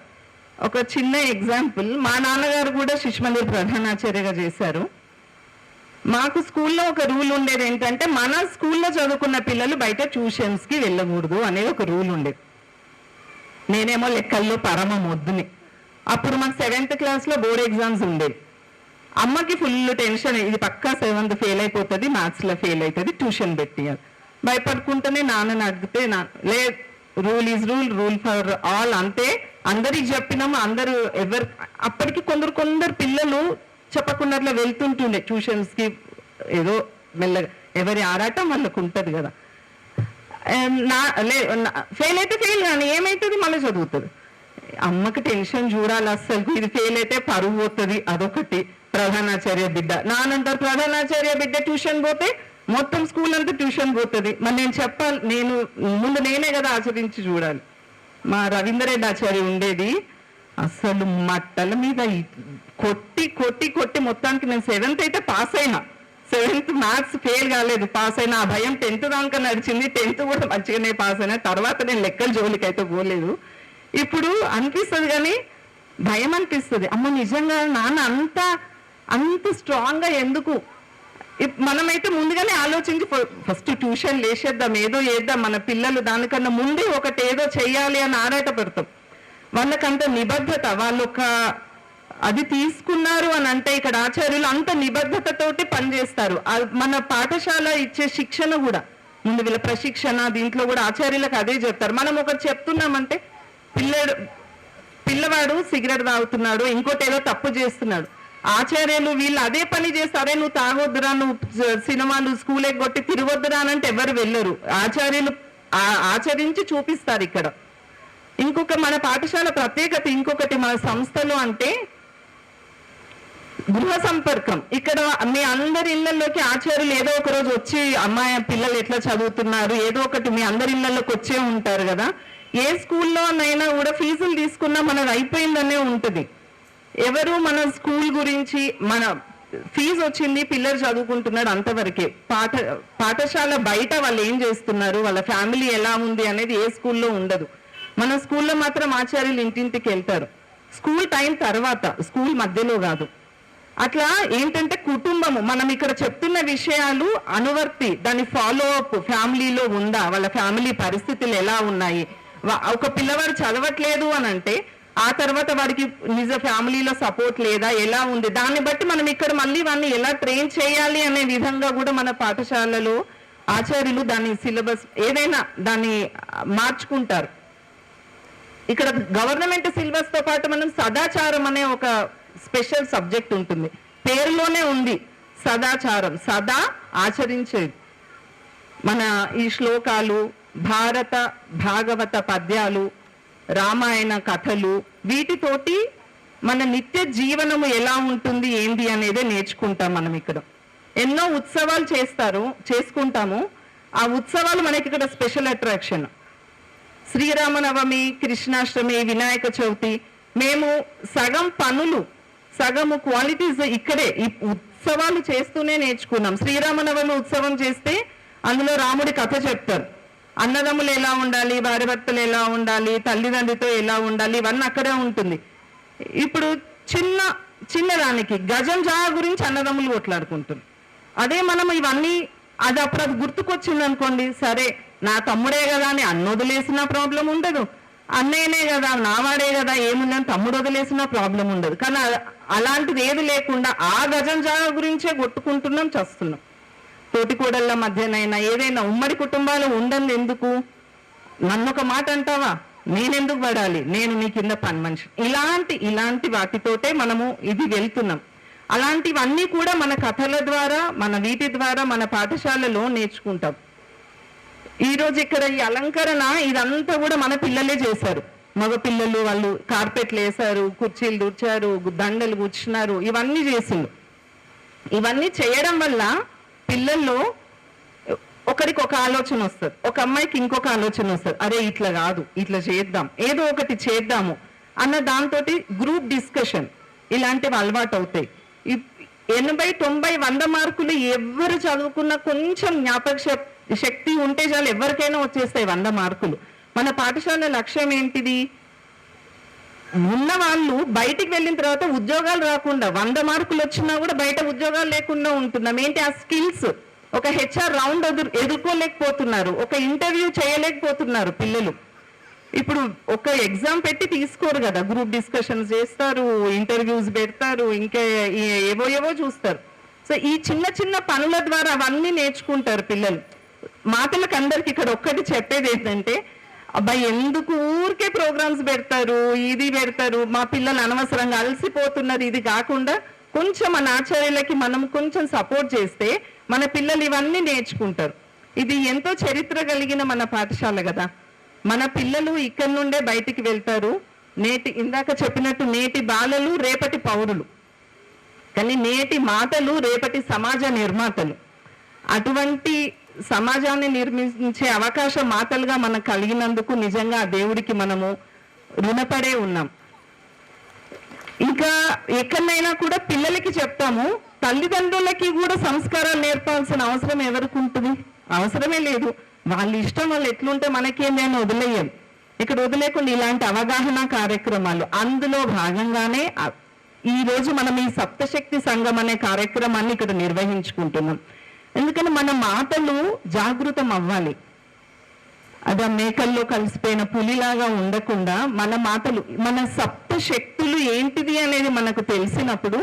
B: ఒక చిన్న ఎగ్జాంపుల్, మా నాన్నగారు కూడా శిశు మందిర్ ప్రధానాచార్యగా చేశారు. మాకు స్కూల్లో ఒక రూల్ ఉండేది ఏంటంటే మన స్కూల్లో చదువుకున్న పిల్లలు బయట ట్యూషన్స్కి వెళ్ళకూడదు అనేది ఒక రూల్ ఉండేది. నేనేమో లెక్కల్లో పరమ మొద్దుని. అప్పుడు మాకు 7th క్లాస్లో బోర్డ్ ఎగ్జామ్స్ ఉండేవి. అమ్మకి ఫుల్ టెన్షన్, ఇది పక్కా 7th ఫెయిల్ అయిపోతుంది, మ్యాథ్స్లో ఫెయిల్ అవుతుంది, ట్యూషన్ పెట్టియాలి. భయపడుకుంటేనే నాన్నని అడిగితే లే, rule is rule for all, అంతే అందరికి చెప్పినాము. అందరూ అప్పటికి కొందరు పిల్లలు చెప్పకుండా అట్లా వెళ్తుంటుండే ట్యూషన్స్కి, ఏదో మెల్లగా ఎవరి ఆరాటం వాళ్ళకు ఉంటుంది కదా. ఫెయిల్ అయితే ఫెయిల్ కానీ ఏమవుతుంది, మళ్ళీ చదువుతుంది. అమ్మకి టెన్షన్ చూడాలి అస్సలు, ఇది ఫెయిల్ అయితే పరువు పోతుంది, అదొకటి. ప్రధానాచార్య బిడ్డ, నానంటారు ప్రధానాచార్య బిడ్డ ట్యూషన్ పోతే మొత్తం స్కూల్ అంతా ట్యూషన్ పోతుంది. మరి నేను చెప్పాలి, నేనే కదా ఆచరించి చూడాలి. మా రవీంద్రరెడ్డి ఆచార్య ఉండేది, అసలు మట్టల మీద కొట్టి కొట్టి కొట్టి మొత్తానికి నేను 7th అయితే పాస్ అయినా, 7th మ్యాథ్స్ ఫెయిల్ కాలేదు, పాస్ అయినా. ఆ భయం 10th దాకా నడిచింది, 10th కూడా మంచిగానే పాస్ అయినా. తర్వాత నేను లెక్కల జోలికి అయితే పోలేదు. ఇప్పుడు అనిపిస్తుంది కానీ భయం అనిపిస్తుంది, అమ్మ నిజంగా నాన్న అంత స్ట్రాంగ్గా ఎందుకు. మనమైతే ముందుగానే ఆలోచించి ఫస్ట్ ట్యూషన్ లేసేద్దాం, ఏదో చేద్దాం, మన పిల్లలు దానికన్నా ముందే ఒకటి ఏదో చెయ్యాలి అని ఆరాటపడతాం. వాళ్ళకంత నిబద్ధత, వాళ్ళు అది తీసుకున్నారు అని అంటే ఇక్కడ ఆచార్యులు అంత నిబద్ధతతోటి పనిచేస్తారు. మన పాఠశాల ఇచ్చే శిక్షణ కూడా, ముందు వీళ్ళ ప్రశిక్షణ, దీంట్లో కూడా ఆచార్యులకు అదే చెప్తారు. మనం ఒకటి చెప్తున్నామంటే పిల్లవాడు సిగరెట్ తాగుతున్నాడు, ఇంకోటి ఏదో తప్పు చేస్తున్నాడు, ఆచార్యులు వీళ్ళు అదే పని చేస్తారే, నువ్వు తాగొద్దురా, నువ్వు సినిమాలు స్కూల్ ఎగ్గొట్టి తిరగొద్దురా అని అంటే ఎవరు వెళ్ళరు. ఆచార్యులు ఆచరించి చూపిస్తారు ఇక్కడ. ఇంకొక మన పాఠశాల ప్రత్యేకత ఇంకొకటి మన సంస్థలో అంటే గృహ సంపర్కం. ఇక్కడ మీ అందరి ఇళ్లలోకి ఆచార్యులు ఏదో ఒక రోజు వచ్చి అమ్మాయి పిల్లలు ఎట్లా చదువుతున్నారు, ఏదో ఒకటి మీ అందరి ఇళ్లలోకి వచ్చే ఉంటారు కదా. ఏ స్కూల్లోనైనా కూడా ఫీజులు తీసుకున్నా మనది అయిపోయిందనే ఉంటుంది. ఎవరు మన స్కూల్ గురించి, మన ఫీజు వచ్చింది, పిల్లలు చదువుకుంటున్నాడు, అంతవరకే. పాఠశాల బయట వాళ్ళు ఏం చేస్తున్నారు, వాళ్ళ ఫ్యామిలీ ఎలా ఉంది అనేది ఏ స్కూల్లో ఉండదు. మన స్కూల్లో మాత్రం ఆచార్యులు ఇంటింటికి వెళ్తారు. స్కూల్ టైం తర్వాత, స్కూల్ మధ్యలో కాదు. అట్లా ఏంటంటే కుటుంబము మనం ఇక్కడ చెప్తున్న విషయాలు అనువర్తి దాని ఫాలో అప్ ఫ్యామిలీలో ఉందా, వాళ్ళ ఫ్యామిలీ పరిస్థితులు ఎలా ఉన్నాయి. ఒక పిల్లవాడు చదవట్లేదు అని అంటే ఆ తర్వాత వాడికి నిజ ఫ్యామిలీలో సపోర్ట్ లేదా, ఎలా ఉంది, దాన్ని బట్టి మనం ఇక్కడ మళ్ళీ వాడిని ఎలా ట్రైన్ చేయాలి అనే విధంగా కూడా మన పాఠశాలలో ఆచార్యులు దాని సిలబస్ ఏదైనా దాన్ని మార్చుకుంటారు. ఇక్కడ గవర్నమెంట్ సిలబస్ తో పాటు మనం సదాచారం అనే ఒక స్పెషల్ సబ్జెక్ట్ ఉంటుంది. పేరులోనే ఉంది సదాచారం, సదా ఆచరించేది. మన ఈ శ్లోకాలు, భారత భాగవత పద్యాలు, రామాయణ కథలు, వీటితోటి మన నిత్య జీవనము ఎలా ఉంటుంది ఏంది అనేదే నేర్చుకుంటాం మనం ఇక్కడ. ఎన్నో ఉత్సవాలు చేసుకుంటాము. ఆ ఉత్సవాలు మనకి ఇక్కడ స్పెషల్ అట్రాక్షన్. శ్రీరామనవమి, కృష్ణాష్టమి, వినాయక చవితి, మేము సగం పనులు సగము క్వాలిటీస్ ఇక్కడే ఈ ఉత్సవాలు చేస్తూనే నేర్చుకున్నాం. శ్రీరామనవమి ఉత్సవం చేస్తే అందులో రాముడి కథ చెప్తారు. అన్నదమ్ములు ఎలా ఉండాలి, భార్య భర్తలు ఎలా ఉండాలి, తల్లిదండ్రితో ఎలా ఉండాలి, ఇవన్నీ అక్కడే ఉంటుంది. ఇప్పుడు చిన్నదానికి గజం జా గురించి అన్నదమ్ములు కొట్లాడుకుంటుంది. అదే మనం ఇవన్నీ అది అప్పుడు అది గుర్తుకొచ్చింది అనుకోండి, సరే నా తమ్ముడే కదా అని అన్న వదిలేసిన ప్రాబ్లం ఉండదు, అన్నయ్యనే కదా నావాడే కదా ఏముందని తమ్ముడు వదిలేసిన ప్రాబ్లం ఉండదు. కానీ అలాంటిది ఏది లేకుండా ఆ గజం జా గురించే కొట్టుకుంటున్నాం, చస్తున్నాం. తోటికోడళ్ళ మధ్యనైనా ఏదైనా ఉమ్మడి కుటుంబాలు ఉండండి ఎందుకు, నన్ను ఒక మాట అంటావా, నేనెందుకు పడాలి, నేను నీ కింద పని మనిషి, ఇలాంటి వాటితోటే మనము ఇది వెళ్తున్నాం. అలాంటివన్నీ కూడా మన కథల ద్వారా మన వీటి ద్వారా మన పాఠశాలలో నేర్చుకుంటాం. ఈరోజు ఇక్కడ ఈ అలంకరణ ఇదంతా కూడా మన పిల్లలే చేశారు. మగ పిల్లలు వాళ్ళు కార్పెట్లు వేశారు, కుర్చీలు దుర్చారు, దండలు కూర్చున్నారు, ఇవన్నీ చేసిండు. ఇవన్నీ చేయడం వల్ల పిల్లల్లో ఒకరికి ఒక ఆలోచన వస్తుంది, ఒక అమ్మాయికి ఇంకొక ఆలోచన వస్తుంది, అరే ఇట్లా కాదు ఇట్లా చేద్దాం, ఏదో ఒకటి చేద్దాము అన్న దాంతో గ్రూప్ డిస్కషన్ ఇలాంటివి అలవాటు అవుతాయి. 80, 90, 100 మార్కులు ఎవరు చదువుకున్న కొంచెం జ్ఞాపక శక్తి ఉంటే చాలు, ఎవరికైనా వచ్చేస్తాయి 100 మార్కులు. మన పాఠశాల లక్ష్యం ఏంటిది, ఉన్న వాళ్ళు బయటికి వెళ్ళిన తర్వాత ఉద్యోగాలు రాకుండా 100 మార్కులు వచ్చినా కూడా బయట ఉద్యోగాలు లేకుండా ఉంటున్నాం. ఏంటి ఆ స్కిల్స్, ఒక HR రౌండ్ ఎదుర్కోలేకపోతున్నారు, ఒక ఇంటర్వ్యూ చేయలేకపోతున్నారు పిల్లలు. ఇప్పుడు ఒక ఎగ్జామ్ పెట్టి తీసుకోరు కదా, గ్రూప్ డిస్కషన్స్ చేస్తారు, ఇంటర్వ్యూస్ పెడతారు, ఇంకా ఏవో చూస్తారు. సో ఈ చిన్న పనుల ద్వారా అవన్నీ నేర్చుకుంటారు పిల్లలు. మాటలకు అందరికి ఇక్కడ ఒక్కటి చెప్పేది ఏంటంటే, అబ్బాయి ఎందుకు ఊరికే ప్రోగ్రామ్స్ పెడతారు, ఇది పెడతారు, మా పిల్లలు అనవసరంగా అలసిపోతున్నారు, ఇది కాకుండా కొంచెం మన ఆచార్యులకి మనం కొంచెం సపోర్ట్ చేస్తే మన పిల్లలు ఇవన్నీ నేర్చుకుంటారు. ఇది ఎంతో చరిత్ర కలిగిన మన పాఠశాల కదా. మన పిల్లలు ఇక్కడ నుండే బయటికి వెళ్తారు. ఇందాక చెప్పినట్టు నేటి బాలలు రేపటి పౌరులు, కానీ నేటి మాటలు రేపటి సమాజ నిర్మాతలు. అటువంటి సమాజాన్ని నిర్మించే అవకాశం మాటలుగా మనకు కలిగినందుకు నిజంగా ఆ దేవుడికి మనము రుణపడే ఉన్నాం. ఇంకా ఎక్కడైనా కూడా పిల్లలకి చెప్తాము, తల్లిదండ్రులకి కూడా సంస్కారాలు నేర్పాల్సిన అవసరం ఎవరికి ఉంటుంది, అవసరమే లేదు. వాళ్ళ ఇష్టం, వాళ్ళు ఎట్లుంటే మనకేంది అని వదిలేయం. ఇక్కడ వదిలేకుండా ఇలాంటి అవగాహన కార్యక్రమాలు, అందులో భాగంగానే ఈ రోజు మనం ఈ సప్తశక్తి సంఘం అనే కార్యక్రమాన్ని ఇక్కడ నిర్వహించుకుంటున్నాం. ఎందుకంటే మన మాటలు జాగృతం అవ్వాలి. అది ఆ మేకల్లో కలిసిపోయిన పులిలాగా ఉండకుండా మన మాటలు, మన సప్తశక్తులు ఏంటిది అనేది మనకు తెలిసినప్పుడు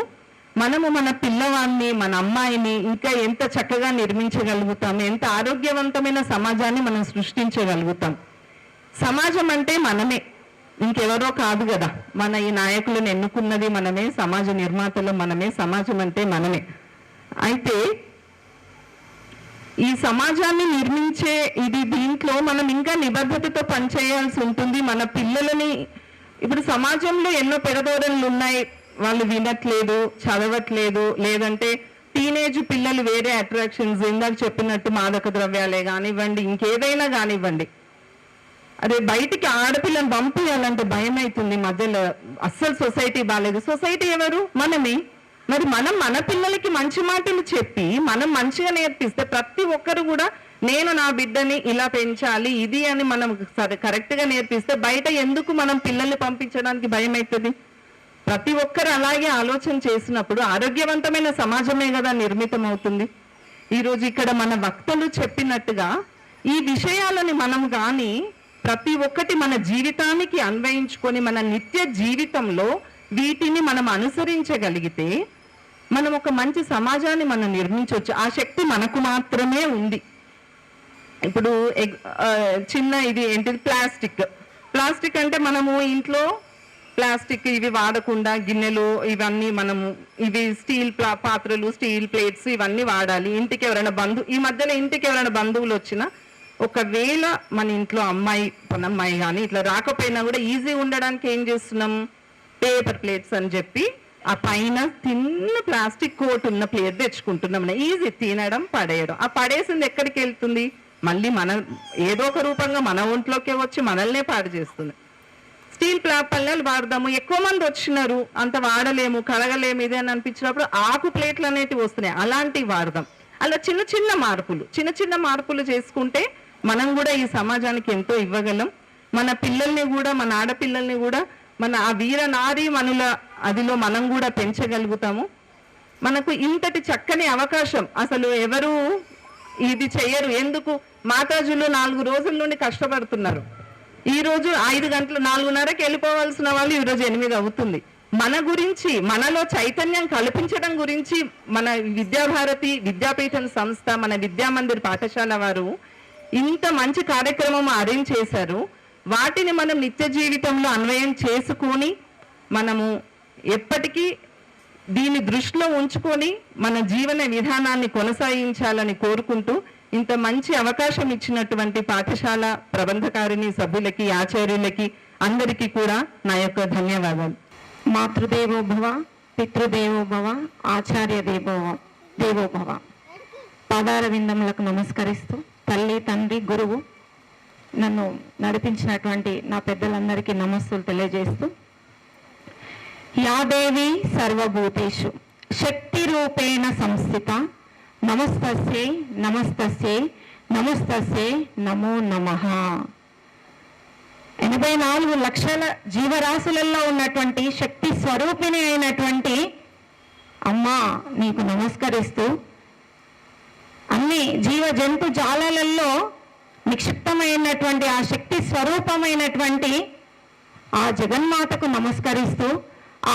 B: మనము మన పిల్లవాడిని, మన అమ్మాయిని ఇంకా ఎంత చక్కగా నిర్మించగలుగుతాం, ఎంత ఆరోగ్యవంతమైన సమాజాన్ని మనం సృష్టించగలుగుతాం. సమాజం అంటే మనమే, ఇంకెవరో కాదు కదా. మన ఈ నాయకులను ఎన్నుకున్నది మనమే, సమాజ నిర్మాతలు మనమే, సమాజం అంటే మనమే. అయితే ఈ సమాజాన్ని నిర్మించే దీంట్లో మనం ఇంకా నిబద్ధతతో పనిచేయాల్సి ఉంటుంది. మన పిల్లలని, ఇప్పుడు సమాజంలో ఎన్నో పెడదోడలు ఉన్నాయి, వాళ్ళు వినట్లేదు, చదవట్లేదు, లేదంటే టీనేజ్ పిల్లలు వేరే అట్రాక్షన్స్, ఇందాక చెప్పినట్టు మాదక ద్రవ్యాలే కానివ్వండి, ఇంకేదైనా కానివ్వండి. అదే బయటికి ఆడపిల్లని పంపించాలంటే భయం అవుతుంది మధ్యలో. అస్సలు సొసైటీ బాగాలేదు. సొసైటీ ఎవరు? మనమే. మరి మనం మన పిల్లలకి మంచి మాటలు చెప్పి మనం మంచిగా నేర్పిస్తే ప్రతి ఒక్కరు కూడా నేను నా బిడ్డని ఇలా పెంచాలి ఇది అని మనం కరెక్ట్ గా నేర్పిస్తే బయట ఎందుకు మనం పిల్లల్ని పంపించడానికి భయం అవుతుంది? ప్రతి ఒక్కరు అలాగే ఆలోచన చేసినప్పుడు ఆరోగ్యవంతమైన సమాజమే కదా నిర్మితం అవుతుంది. ఈరోజు ఇక్కడ మన వక్తలు చెప్పినట్టుగా ఈ విషయాలని మనం కానీ ప్రతి ఒక్కటి మన జీవితానికి అన్వయించుకొని మన నిత్య జీవితంలో వీటిని మనం అనుసరించగలిగితే మనం ఒక మంచి సమాజాన్ని మనం నిర్మించవచ్చు. ఆ శక్తి మనకు మాత్రమే ఉంది. ఇప్పుడు చిన్న ఇది ఏంటిది ప్లాస్టిక్ అంటే మనము ఇంట్లో ప్లాస్టిక్ ఇవి వాడకుండా గిన్నెలు ఇవన్నీ మనము ఇవి స్టీల్ పాత్రలు స్టీల్ ప్లేట్స్ ఇవన్నీ వాడాలి. ఇంటికి ఎవరైనా ఈ మధ్యలో ఇంటికి ఎవరైనా బంధువులు వచ్చినా ఒకవేళ మన ఇంట్లో పనమ్మాయి కానీ ఇట్లా రాకపోయినా కూడా ఈజీ ఉండడానికి ఏం చేస్తున్నాం, పేపర్ ప్లేట్స్ అని చెప్పి ఆ పైన తిన్న ప్లాస్టిక్ కోట్ ఉన్న ప్లేట్ తెచ్చుకుంటున్నాం. ఈజీ తినడం పడేయడం. ఆ పడేసింది ఎక్కడికి వెళ్తుంది, మళ్ళీ మన ఏదో ఒక రూపంగా మన ఒంట్లోకే వచ్చి మనల్నే పాడు చేస్తుంది. స్టీల్ పళ్ళెలు వాడదాము, ఎక్కువ మంది వచ్చినారు అంత వాడలేము కడగలేము ఇది అని అనిపించినప్పుడు ఆకు ప్లేట్లు అనేటివి వస్తున్నాయి, అలాంటివి వాడదాం. అలా చిన్న చిన్న మార్పులు చేసుకుంటే మనం కూడా ఈ సమాజానికి ఎంతో ఇవ్వగలం. మన పిల్లల్ని కూడా మన ఆడపిల్లల్ని కూడా మన ఆ వీర నారీ మనుల అదిలో మనం కూడా పెంచగలుగుతాము. మనకు ఇంతటి చక్కని అవకాశం అసలు ఎవరు ఇది చెయ్యరు. ఎందుకు, మాతాజులు 4 రోజుల నుండి కష్టపడుతున్నారు. ఈ రోజు 5 గంటలు 4:30కి వెళ్ళిపోవాల్సిన వాళ్ళు ఈరోజు 8 అవుతుంది. మన గురించి మనలో చైతన్యం కల్పించడం గురించి మన విద్యాభారతి విద్యాపీఠం సంస్థ మన విద్యామందిర్ పాఠశాల వారు ఇంత మంచి కార్యక్రమం అరేంజ్ చేశారు. వాటిని మనం నిత్య జీవితంలో అన్వయం చేసుకొని మనము ఎప్పటికీ దీన్ని దృష్టిలో ఉంచుకొని మన జీవన విధానాన్ని కొనసాగించాలని కోరుకుంటూ ఇంత మంచి అవకాశం ఇచ్చినటువంటి పాఠశాల ప్రబంధకారిణి సభ్యులకి ఆచార్యులకి అందరికీ కూడా నా యొక్క ధన్యవాదాలు.
A: మాతృదేవోభవ, పితృదేవోభవ, ఆచార్య దేవోభవ. పాదార విందములకు నమస్కరిస్తూ తల్లి తండ్రి గురువు నన్ను నడిపించినటువంటి నా పెద్దలందరికీ నమస్సులు తెలియజేస్తూ, యాదేవి సర్వభూతేషు శక్తి రూపేణ సంస్థిత నమస్తస్యై నమస్తస్యై నమస్తస్యై నమో నమః. 84 లక్షల జీవరాశులలో ఉన్నటువంటి శక్తి స్వరూపిణి అయినటువంటి అమ్మా నీకు నమస్కరిస్తూ, అన్ని జీవ జంతు జాలాలలో నిక్షిప్తమైనటువంటి ఆ శక్తి స్వరూపమైనటువంటి ఆ జగన్మాతకు నమస్కరిస్తూ,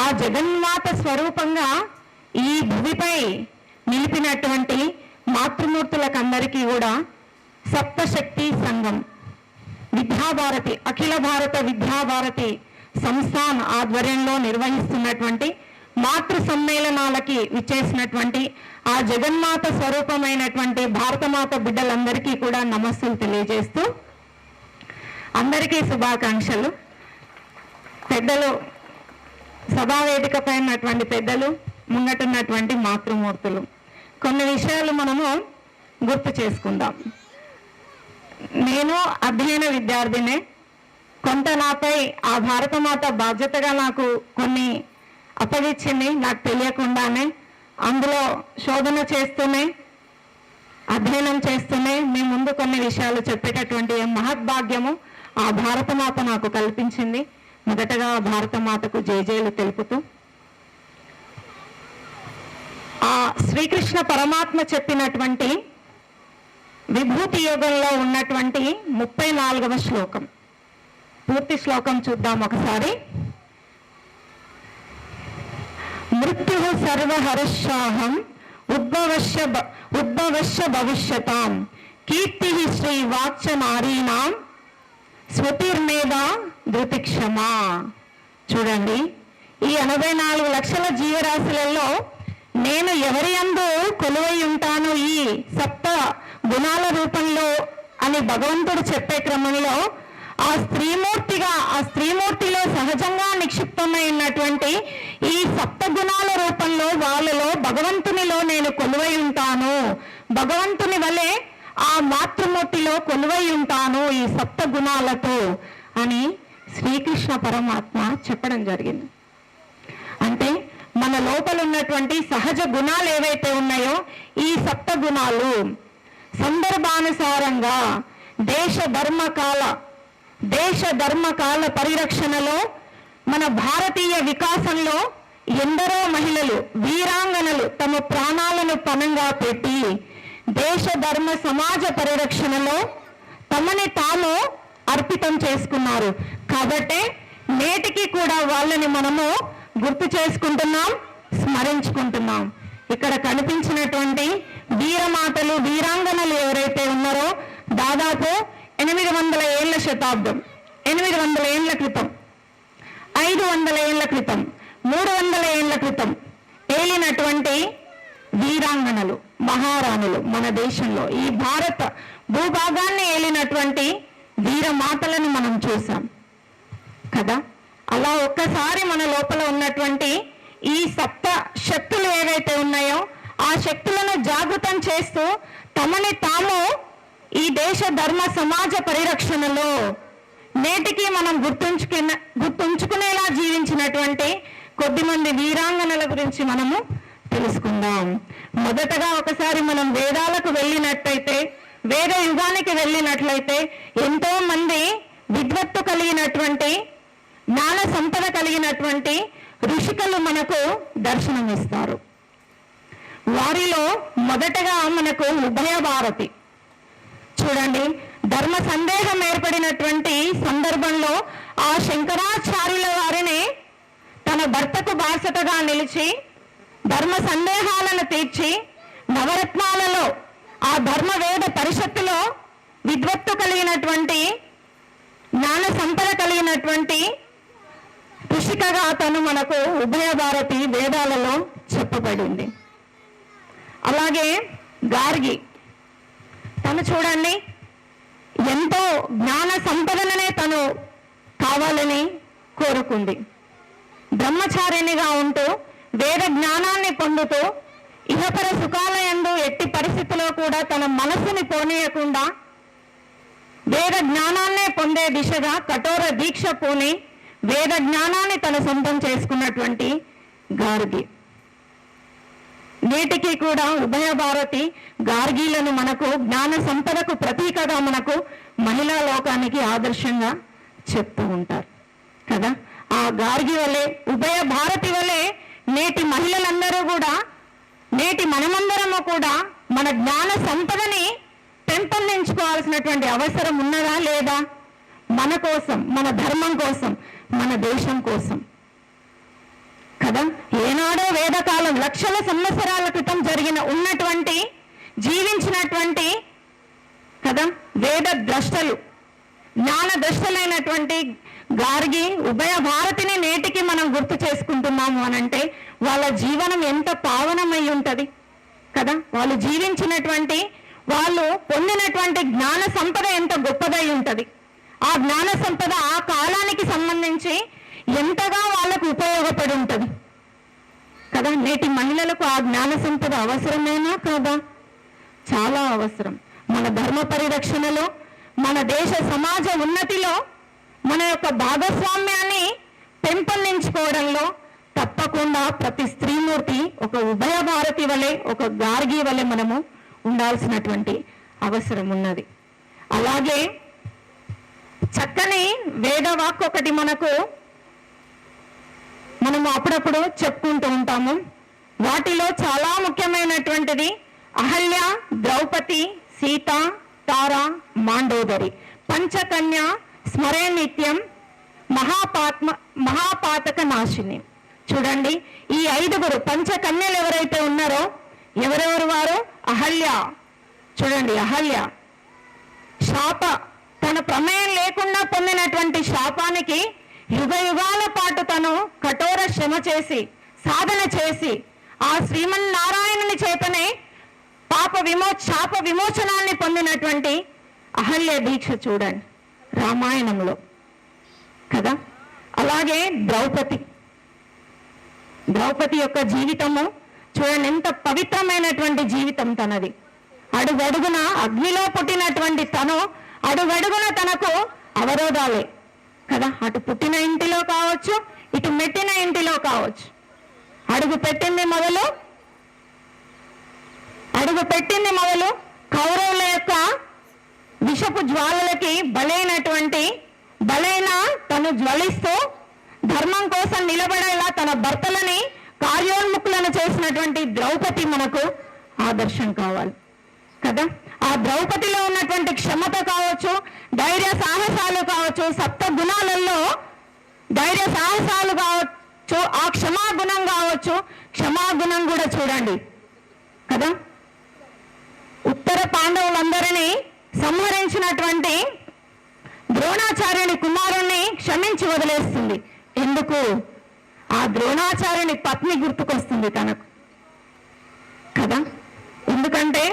A: ఆ జగన్మాత స్వరూపంగా ఈ భూమిపై నిలిపినటువంటి మాతృమూర్తులకు అందరికీ కూడా సప్తశక్తి సంఘం విద్యాభారతి అఖిల భారత విద్యాభారతి సంస్థాన్ ఆధ్వర్యంలో నిర్వహిస్తున్నటువంటి మాతృ సమ్మేళనాలకి విచ్చేసినటువంటి ఆ జగన్మాత స్వరూపమైనటువంటి భారతమాత బిడ్డలందరికీ కూడా నమస్సులు తెలియజేస్తూ, అందరికీ శుభాకాంక్షలు. పెద్దలు, సభావేదికపై ఉన్నటువంటి పెద్దలు, ముంగటున్నటువంటి మాతృమూర్తులు, కొన్ని విషయాలు మనము గుర్తు చేసుకుందాం. నేను అధ్యయన విద్యార్థినే. కొంత నాపై ఆ భారతమాత బాధ్యతగా నాకు కొన్ని అప్పగించింది, నాకు తెలియకుండానే. అందులో శోధన చేస్తూనే అధ్యయనం చేస్తూనే మీ ముందు కొన్ని విషయాలు చెప్పేటటువంటి మహద్భాగ్యము ఆ భారతమాత నాకు కల్పించింది. మొదటగా భారతమాతకు జయజయలు తెలుపుతూ, ఆ శ్రీకృష్ణ పరమాత్మ చెప్పినటువంటి విభూతి యోగంలో ఉన్నటువంటి 34వ శ్లోకం, పూర్తి శ్లోకం చూద్దాం ఒకసారి. మృత్యు సర్వహర్షాహం ఉద్భవశ్య భవిష్యతాం కీర్తి శ్రీ వాక్చ నారీణాం స్మృతిర్మేధా ధృతిక్షమా. చూడండి, ఈ 84 లక్షల జీవరాశులలో నేను ఎవరి యందు కొలువై ఉంటాను ఈ సప్త గుణాల రూపంలో అని భగవంతుడు చెప్పే క్రమంలో ఆ స్త్రీమూర్తిలో సహజంగా నిక్షిప్తమై ఉన్నటువంటి ఈ సప్త గుణాల రూపంలో వాళ్ళలో భగవంతునిలో నేను కొలువై ఉంటాను, భగవంతుని వలె ఆ మాతృమూర్తిలో కొలువై ఉంటాను ఈ సప్త గుణాలతో అని శ్రీకృష్ణ పరమాత్మ చెప్పడం జరిగింది. అంటే మన లోపల ఉన్నటువంటి సహజ గుణాలు ఏవైతే ఉన్నాయో ఈ సప్త గుణాలు సందర్భానుసారంగా దేశ ధర్మకాల పరిరక్షణలో మన భారతీయ వికాసంలో ఎందరో మహిళలు వీరాంగనలు తమ ప్రాణాలను పణంగా పెట్టి దేశ ధర్మ సమాజ పరిరక్షణలో తమని తాము అర్పితం చేసుకున్నారు. కాబట్టి నేటికి కూడా వాళ్ళని మనము గుర్తు చేసుకుంటున్నాం, స్మరించుకుంటున్నాం. ఇక్కడ కనిపించినటువంటి వీరమాతలు వీరాంగనలు ఎవరైతే ఉన్నారో దాదాపు 800 ఏళ్ల శతాబ్దం, 800 ఏళ్ల క్రితం, 500 ఏళ్ల క్రితం, 300 ఏళ్ల క్రితం ఏలినటువంటి వీరాంగనలు, మహారాణులు మన దేశంలో ఈ భారత భూభాగాన్ని ఏలినటువంటి వీరమాతలను మనం చూసాం కదా. అలా ఒక్కసారి మన లోపల ఉన్నటువంటి ఈ సప్త శక్తులు ఏవైతే ఉన్నాయో ఆ శక్తులను జాగృతం చేస్తూ తమని తాము ఈ దేశ ధర్మ సమాజ పరిరక్షణలో నేటికి మనం గుర్తుంచుకునేలా జీవించినటువంటి కొద్దిమంది వీరాంగనల గురించి మనము తెలుసుకుందాం. మొదటగా ఒకసారి మనం వేదాలకు వెళ్ళినట్లయితే, వేద యుగానికి వెళ్ళినట్లయితే ఎంతో మంది విద్వత్తు కలిగినటువంటి జ్ఞాన సంపద కలిగినటువంటి ఋషికలు మనకు దర్శనమిస్తారు. వారిలో మొదటగా మనకు ఉభయ భారతి. చూడండి, ధర్మ సందేహం ఏర్పడినటువంటి సందర్భంలో ఆ శంకరాచార్యుల వారిని తన భర్తకు బాసటగా నిలిచి ధర్మ సందేహాలను తీర్చి నవరత్నాలలో ఆ ధర్మ వేద పరిషత్తులో విద్వత్తు కలిగినటువంటి జ్ఞాన సంపద కలిగినటువంటి ఋషికగా తను మనకు ఉభయ భారతి వేదాలలో చెప్పబడింది. అలాగే గార్గి, తను చూడండి ఎంతో జ్ఞాన సంపదననే తను కావాలని కోరుకుంది. బ్రహ్మచారిణిగా ఉంటూ వేద జ్ఞానాన్ని పొందుతూ ఇహపర సుఖాలయందు ఎట్టి పరిస్థితిలో కూడా తన మనసుని పోనీయకుండా వేద జ్ఞానాన్నే పొందే దిశగా కఠోర దీక్ష పూని వేద జ్ఞానాన్ని తన సొంతం చేసుకున్నటువంటి గార్గి. నేటికి కూడా ఉభయ భారతి గార్గీలను మనకు జ్ఞాన సంపదకు ప్రతీకగా మనకు మహిళా లోకానికి ఆదర్శంగా చెప్తూ ఉంటారు కదా. ఆ గార్గి వలె, ఉభయ భారతి వలె నేటి మహిళలందరూ కూడా, నేటి మనమందరము కూడా మన జ్ఞాన సంపదని పెంపొందించుకోవాల్సినటువంటి అవసరం ఉన్నదా లేదా? మన కోసం, మన ధర్మం కోసం, మన దేశం కోసం కదా. ఏనాడో వేదకాలం లక్షల సంవత్సరాల క్రితం ఉన్నటువంటి జీవించినటువంటి కదా వేద ద్రష్టలు, జ్ఞాన ద్రష్టలైనటువంటి గార్గి ఉభయ భారతిని నేటికి మనం గుర్తు చేసుకుంటున్నాము అనంటే వాళ్ళ జీవనం ఎంత పావనమై ఉంటది కదా. వాళ్ళు జీవించినటువంటి, వాళ్ళు పొందినటువంటి జ్ఞాన సంపద ఎంత గొప్పదై ఉంటది. ఆ జ్ఞాన సంపద ఆ కాలానికి సంబంధించి ఎంతగా వాళ్ళకు ఉపయోగపడి ఉంటది కదా. నేటి మహిళలకు ఆ జ్ఞాన సంపద అవసరమేనా కాదా? చాలా అవసరం. మన ధర్మ పరిరక్షణలో, మన దేశ సమాజ ఉన్నతిలో, మన యొక్క భాగస్వామ్యాన్ని పెంపొందించుకోవడంలో తప్పకుండా ప్రతి స్త్రీమూర్తి ఒక ఉభయ భారతి వలె, ఒక గార్గి వలె మనము ఉండాల్సినటువంటి అవసరం ఉన్నది. అలాగే చక్కని వేదవాక్ ఒకటి మనము అప్పుడప్పుడు చెప్పుకుంటూ ఉంటాము. వాటిలో చాలా ముఖ్యమైనటువంటిది అహల్య, ద్రౌపది, సీత, తార, మాండోదరి, పంచకన్య, స్మరే నిత్యం, మహాపాతక నాశిని. చూడండి, ఈ 5 పంచకన్యలు ఎవరైతే ఉన్నారో, ఎవరెవరు వారు? అహల్య, చూడండి అహల్య తన ప్రమేయం లేకుండా పొందినటువంటి శాపానికి యుగ యుగాల పాటు తను కఠోర శ్రమ చేసి, సాధన చేసి, ఆ శ్రీమన్నారాయణుని చేతనే శాప విమోచనాన్ని పొందినటువంటి అహల్య దీక్ష చూడండి రామాయణంలో కదా. అలాగే ద్రౌపది యొక్క జీవితము చూడండి, ఎంత పవిత్రమైనటువంటి జీవితం తనది. అడుగడుగున అగ్నిలో పుట్టినటువంటి తను అడుగడుగున తనకు అవరోధాలే కదా. అటు పుట్టిన ఇంటిలో కావచ్చు, ఇటు మెట్టిన ఇంటిలో కావచ్చు. అడుగు పెట్టింది మొదలు కౌరవుల యొక్క విషపు జ్వాలలకి బలైన తను జ్వలిస్తూ ధర్మం కోసం నిలబడేలా తన భర్తలని కార్యోన్ముఖులను చేసినటువంటి ద్రౌపది మనకు ఆదర్శం కావాలి కదా. ఆ ద్రౌపదిలో ఉన్నటువంటి క్షమత కావచ్చు, ధైర్య సాహసాలు కావచ్చు, సప్త గుణాలలో ధైర్య సాహసాలు కావచ్చు, ఆ క్షమాగుణం కావచ్చు. క్షమాగుణం కూడా చూడండి కదా. ఉత్తర పాండవులందరినీ సంహరించినటువంటి ద్రోణాచార్యుని కుమారుణ్ణి క్షమించి వదిలేస్తుంది. ఎందుకు? ఆ ద్రోణాచార్యుని పత్ని గుర్తుకొస్తుంది తనకు కదా. ఎందుకంటే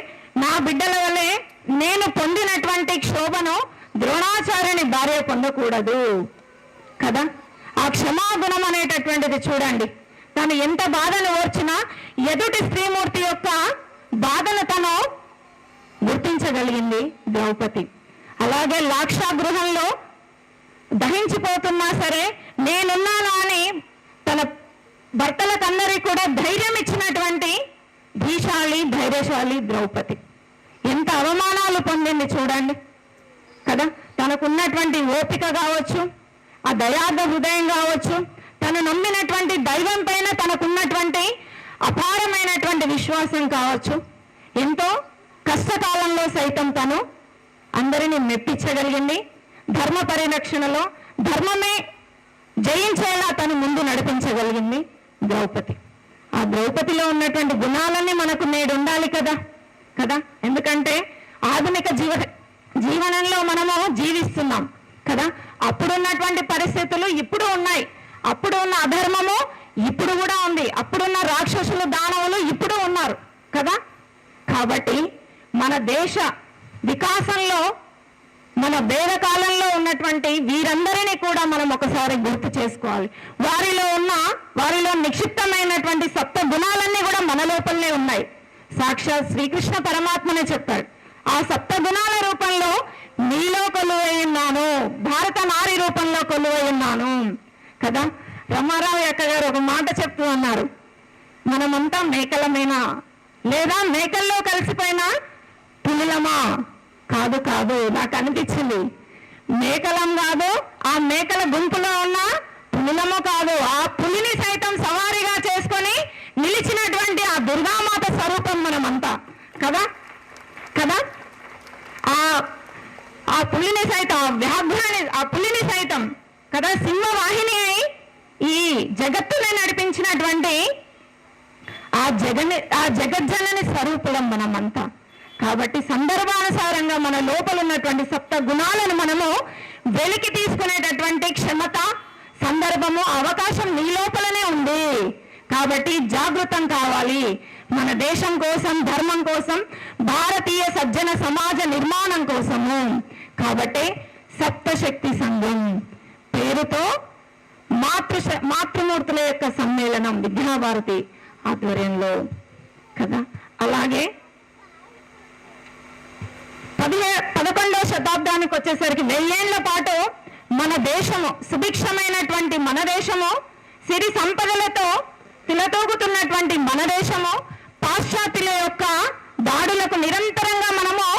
A: నా బిడ్డల వల్లే నేను పొందినటువంటి క్షోభను ద్రోణాచార్యుని భార్య పొందకూడదు కదా. ఆ క్షమాగుణం అనేటటువంటిది చూడండి. తను ఎంత బాధను ఓర్చినా ఎదుటి స్త్రీమూర్తి యొక్క బాధను తను గుర్తించగలిగింది ద్రౌపది. అలాగే లాక్షాగృహంలో దహించిపోతున్నా సరే నేనున్నాను అని తన భర్తలకందరికీ కూడా ధైర్యం ఇచ్చినటువంటి ధైర్యశాలి ద్రౌపది. ఎంత అవమానాలు పొందింది చూడండి కదా. తనకున్నటువంటి ఓపిక కావచ్చు, ఆ దయార్థ హృదయం కావచ్చు, తను నమ్మినటువంటి దైవం పైన తనకున్నటువంటి అపారమైనటువంటి విశ్వాసం కావచ్చు, ఎంతో కష్టకాలంలో సైతం తను అందరినీ మెప్పించగలిగింది. ధర్మ పరిరక్షణలో ధర్మమే జయించేలా తను ముందు నడిపించగలిగింది ద్రౌపది. ఆ ద్రౌపదిలో ఉన్నటువంటి గుణాలన్నీ మనకు నేడు ఉండాలి కదా కదా. ఎందుకంటే ఆధునిక జీవనంలో మనము జీవిస్తున్నాం కదా. అప్పుడున్నటువంటి పరిస్థితులు ఇప్పుడు ఉన్నాయి. అప్పుడు ఉన్న అధర్మము ఇప్పుడు కూడా ఉంది. అప్పుడున్న రాక్షసులు దానవులు ఇప్పుడు ఉన్నారు కదా. కాబట్టి మన దేశ వికాసంలో మన వేదకాలంలో ఉన్నటువంటి వీరందరినీ కూడా మనం ఒకసారి గుర్తు చేసుకోవాలి. వారిలో నిక్షిప్తమైనటువంటి సప్త గుణాలన్నీ కూడా మన లోపలనే ఉన్నాయి. సాక్షాత్ శ్రీకృష్ణ పరమాత్మనే చెప్పాడు, ఆ సప్త గుణాల రూపంలో నీలో కొలువై ఉన్నాను, భారత నారి రూపంలో కొలువై ఉన్నాను కదా. రమారావు అక్క గారు ఒక మాట చెప్తూ ఉన్నారు, మనమంతా మేకలమేనా లేదా మేకల్లో కలిసిపోయినా పులులమా? కాదు కాదు, నాకు అనిపించింది మేకలం కాదు, ఆ మేకల గుంపులో ఉన్న పులులము కాదు, ఆ పులిని సైతం సవారీగా చేసుకొని నిలిచినటువంటి ఆ దుర్గామాత స్వరూపం మనమంతా కదా కదా. ఆ పులిని సైతం, ఆ పులిని సైతం కదా సింహవాహిని అయి ఈ జగత్తుని నడిపించినటువంటి ఆ జగజ్జనని స్వరూపులం మనమంతా. కాబట్టి సందర్భానుసారంగా మన లోపల ఉన్నటువంటి సప్త గుణాలను మనము వెలికి తీసుకునేటటువంటి క్షమత, సందర్భము, అవకాశం నీ లోపలనే ఉంది. కాబట్టి జాగృతం కావాలి మన దేశం కోసం, ధర్మం కోసం, భారతీయ సజ్జన సమాజ నిర్మాణం కోసము. కాబట్టి సప్తశక్తి సంఘం పేరుతో మాతృమూర్తుల యొక్క సమ్మేళనం విద్యాభారతి ఆధ్వర్యంలో కదా. అలాగే 11వ శతాబ్దానికి వచ్చేసరికి 1000 ఏళ్ల పాటు మన దేశము సుభిక్షమైనటువంటి మన దేశము, సిరి సంపదలతో తిలతూగుతున్నటువంటి మన దేశము పాశ్చాత్యుల యొక్క దాడులకు నిరంతరంగా మనము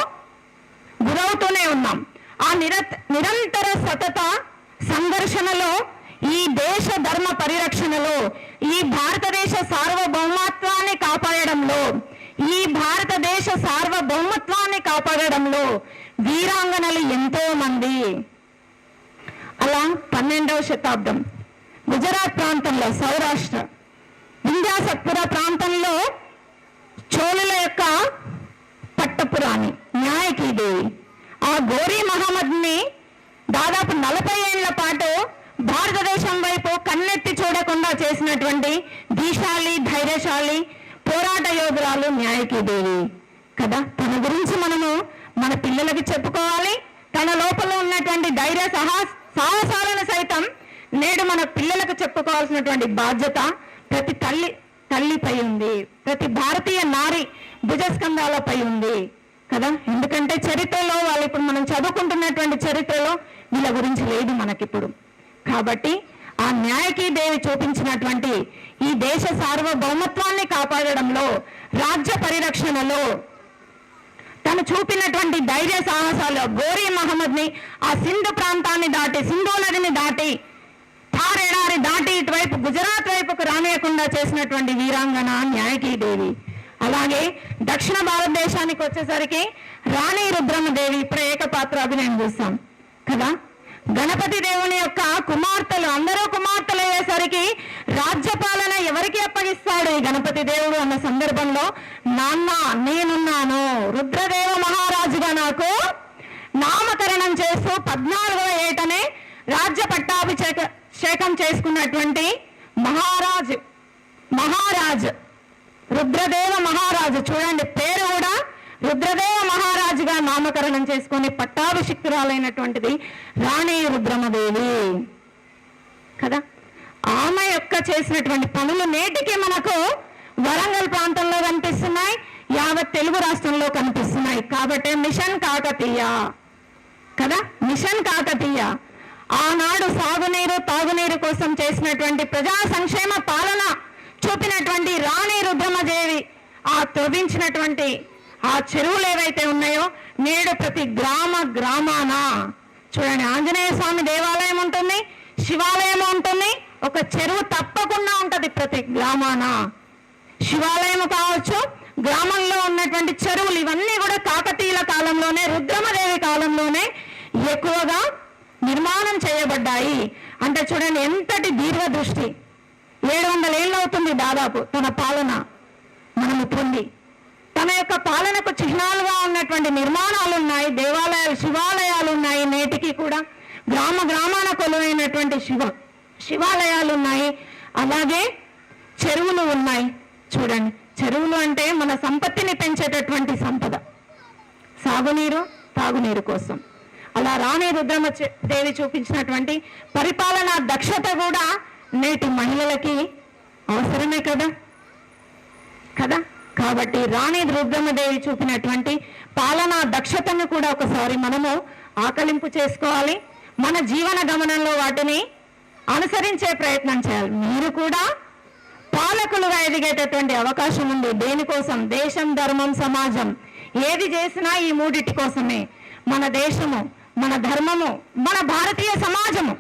A: గురవుతూనే ఉన్నాం. ఆ నిరంతర సతత సంఘర్షణలో, ఈ దేశ ధర్మ పరిరక్షణలో, ఈ భారతదేశ సార్వభౌమత్వాన్ని కాపాడడంలో వీరాంగనలు ఎంతో మంది. అలా 12వ శతాబ్దం గుజరాత్ ప్రాంతంలో, సౌరాష్ట్ర వింధ్యాసత్పుర ప్రాంతంలో చోళుల యొక్క పట్టపురాణి న్యాయకీదేవి, ఆ గోరీ మహమ్మద్ని దాదాపు 40 ఏళ్ల పాటు భారతదేశం వైపు కన్నెత్తి చూడకుండా చేసినటువంటి ధీశాలి, ధైర్యశాలి, పోరాట యోధురాలు న్యాయకీదేవి కదా. తన గురించి మనము మన పిల్లలకి చెప్పుకోవాలి. తన లోపల ఉన్నటువంటి ధైర్య సాహసాలను సైతం నేడు మన పిల్లలకు చెప్పుకోవాల్సినటువంటి బాధ్యత ప్రతి తల్లిపై ఉంది, ప్రతి భారతీయ నారి భుజస్కంధాలపై ఉంది కదా. ఎందుకంటే చరిత్రలో వాళ్ళు ఇప్పుడు మనం చదువుకుంటున్నటువంటి చరిత్రలో వీళ్ళ గురించి లేదు మనకిప్పుడు. కాబట్టి ఆ న్యాయకీదేవి చూపించినటువంటి ఈ దేశ సార్వభౌమత్వాన్ని కాపాడడంలో, రాజ్య పరిరక్షణలో తను చూపినటువంటి ధైర్య సాహసాలు, గోరీ మహమ్మద్ని ఆ సింధు ప్రాంతాన్ని దాటి, సింధు నదిని దాటి, థార్ ఎడారి దాటి ఇటువైపు గుజరాత్ వైపుకు రానియకుండా చేసినటువంటి వీరాంగన న్యాయకీదేవి. అలాగే దక్షిణ భారతదేశానికి వచ్చేసరికి రాణి రుద్రమదేవి ఇప్పుడు ఏకపాత్ర అభినయం చూస్తాం కదా. గణపతి దేవుని యొక్క కుమార్తెలు అందరూ కుమార్తెలు అయ్యేసరికి రాజ్యపాలన ఎవరికి అప్పగిస్తాడు ఈ గణపతి దేవుడు అన్న సందర్భంలో, నాన్న నేనున్నాను, రుద్రదేవ మహారాజుగా నాకు నామకరణం చేస్తూ 14వ ఏటనే రాజ్య పట్టాభిషేకం చేసుకున్నటువంటి మహారాజు రుద్రదేవ మహారాజు. చూడండి, పేరు కూడా రుద్రదేవ మహారాజుగా నామకరణం చేసుకొని పట్టాభిషిక్తురాలైనటువంటిది రాణి రుద్రమదేవి కదా. ఆమె యొక్క చేసినటువంటి పనులు నేటికి మనకు వరంగల్ ప్రాంతంలో కనిపిస్తున్నాయి, యావత్ తెలుగు రాష్ట్రంలో కనిపిస్తున్నాయి. కాబట్టి మిషన్ కాకతీయ కదా, మిషన్ కాకతీయ ఆనాడు సాగునీరు తాగునీరు కోసం చేసినటువంటి ప్రజా సంక్షేమ పాలన చూపినటువంటి రాణి రుద్రమదేవి ఆ త్రవ్వించినటువంటి ఆ చెరువులు ఏవైతే ఉన్నాయో నేడు ప్రతి గ్రామాన చూడండి, ఆంజనేయ స్వామి దేవాలయం ఉంటుంది, శివాలయం ఉంటుంది, ఒక చెరువు తప్పకుండా ఉంటది ప్రతి గ్రామాన. శివాలయం కావచ్చు, గ్రామంలో ఉన్నటువంటి చెరువులు ఇవన్నీ కూడా కాకతీయుల కాలంలోనే రుద్రమదేవి కాలంలోనే ఎక్కువగా నిర్మాణం చేయబడ్డాయి. అంటే చూడండి ఎంతటి దీర్ఘదృష్టి. 700 ఏళ్ళు అవుతుంది దాదాపు తన పాలన మనము పొంది. తన యొక్క పాలనకు చిహ్నాలుగా ఉన్నటువంటి నిర్మాణాలు ఉన్నాయి, దేవాలయాలు శివాలయాలు ఉన్నాయి, నేటికి కూడా గ్రామాన కొలువైనటువంటి శివాలయాలు ఉన్నాయి. అలాగే చెరువులు ఉన్నాయి. చూడండి, చెరువులు అంటే మన సంపత్తిని పెంచేటటువంటి సంపద, సాగునీరు తాగునీరు కోసం. అలా రాణి రుద్రమదేవి చూపించినటువంటి పరిపాలనా దక్షత కూడా నేటి మహిళలకి అవసరమే కదా. కాబట్టి రాణి రుద్రమదేవి చూపినటువంటి పాలనా దక్షతను కూడా ఒకసారి మనము ఆకలింపు చేసుకోవాలి. మన జీవన గమనంలో వాటిని అనుసరించే ప్రయత్నం చేయాలి. మీరు కూడా పాలకులుగా ఎదిగేటటువంటి అవకాశం ఉంది. దేనికోసం? దేశం, ధర్మం, సమాజం. ఏది చేసినా ఈ మూడిటి కోసమే. మన దేశము, మన ధర్మము, మన భారతీయ సమాజము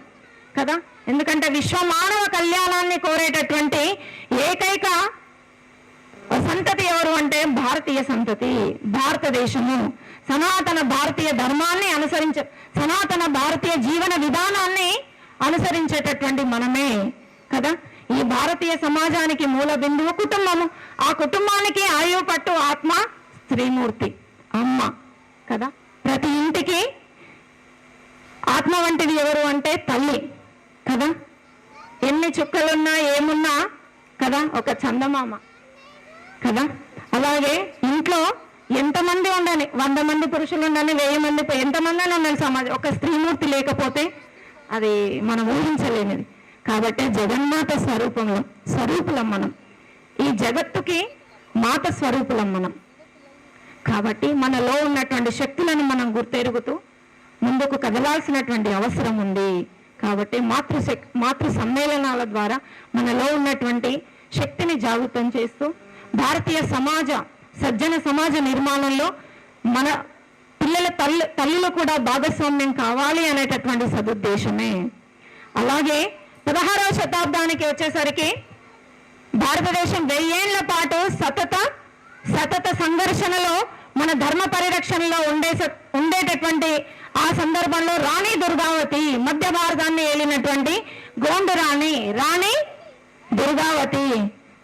A: కదా. ఎందుకంటే విశ్వ మానవ కళ్యాణాన్ని కోరేటటువంటి ఏకైక సంతతి ఎవరు అంటే భారతీయ సంతతి, భారతదేశము. సనాతన భారతీయ ధర్మాన్ని సనాతన భారతీయ జీవన విధానాన్ని అనుసరించేటటువంటి మనమే కదా. ఈ భారతీయ సమాజానికి మూల బిందువు కుటుంబము. ఆ కుటుంబానికి ఆయువు పట్టు ఆత్మ స్త్రీమూర్తి, అమ్మ కదా. ప్రతి ఇంటికి ఆత్మ వంటిది ఎవరు అంటే తల్లి కదా. ఎన్ని చుక్కలున్నా ఏమున్నా కదా ఒక చందమామ కదా. అలాగే ఇంట్లో ఎంతమంది ఉండని, 100 మంది పురుషులు ఉండని, 1000 మంది, ఎంతమంది అని ఉండాలి సమాజం, ఒక స్త్రీమూర్తి లేకపోతే అది మనం ఊహించలేనిది. కాబట్టి జగన్మాత స్వరూపులం మనం. ఈ జగత్తుకి మాత స్వరూపులం మనం. కాబట్టి మనలో ఉన్నటువంటి శక్తులను మనం గుర్తెరుగుతూ ముందుకు కదలాల్సినటువంటి అవసరం ఉంది. కాబట్టి మాతృ సమ్మేళనాల ద్వారా మనలో ఉన్నటువంటి శక్తిని జాగృతం చేస్తూ భారతీయ సజ్జన సమాజ నిర్మాణంలో మన పిల్లల తల్లులు కూడా భాగస్వామ్యం కావాలి అనేటటువంటి సదుద్దేశమే. అలాగే 16వ శతాబ్దానికి వచ్చేసరికి భారతదేశం 1000 ఏళ్ల పాటు సతత సంఘర్షణలో మన ధర్మ పరిరక్షణలో ఉండేటటువంటి ఆ సందర్భంలో రాణి దుర్గావతి, మధ్య భారతాన్ని ఏలినటువంటి గోండు రాణి దుర్గావతి.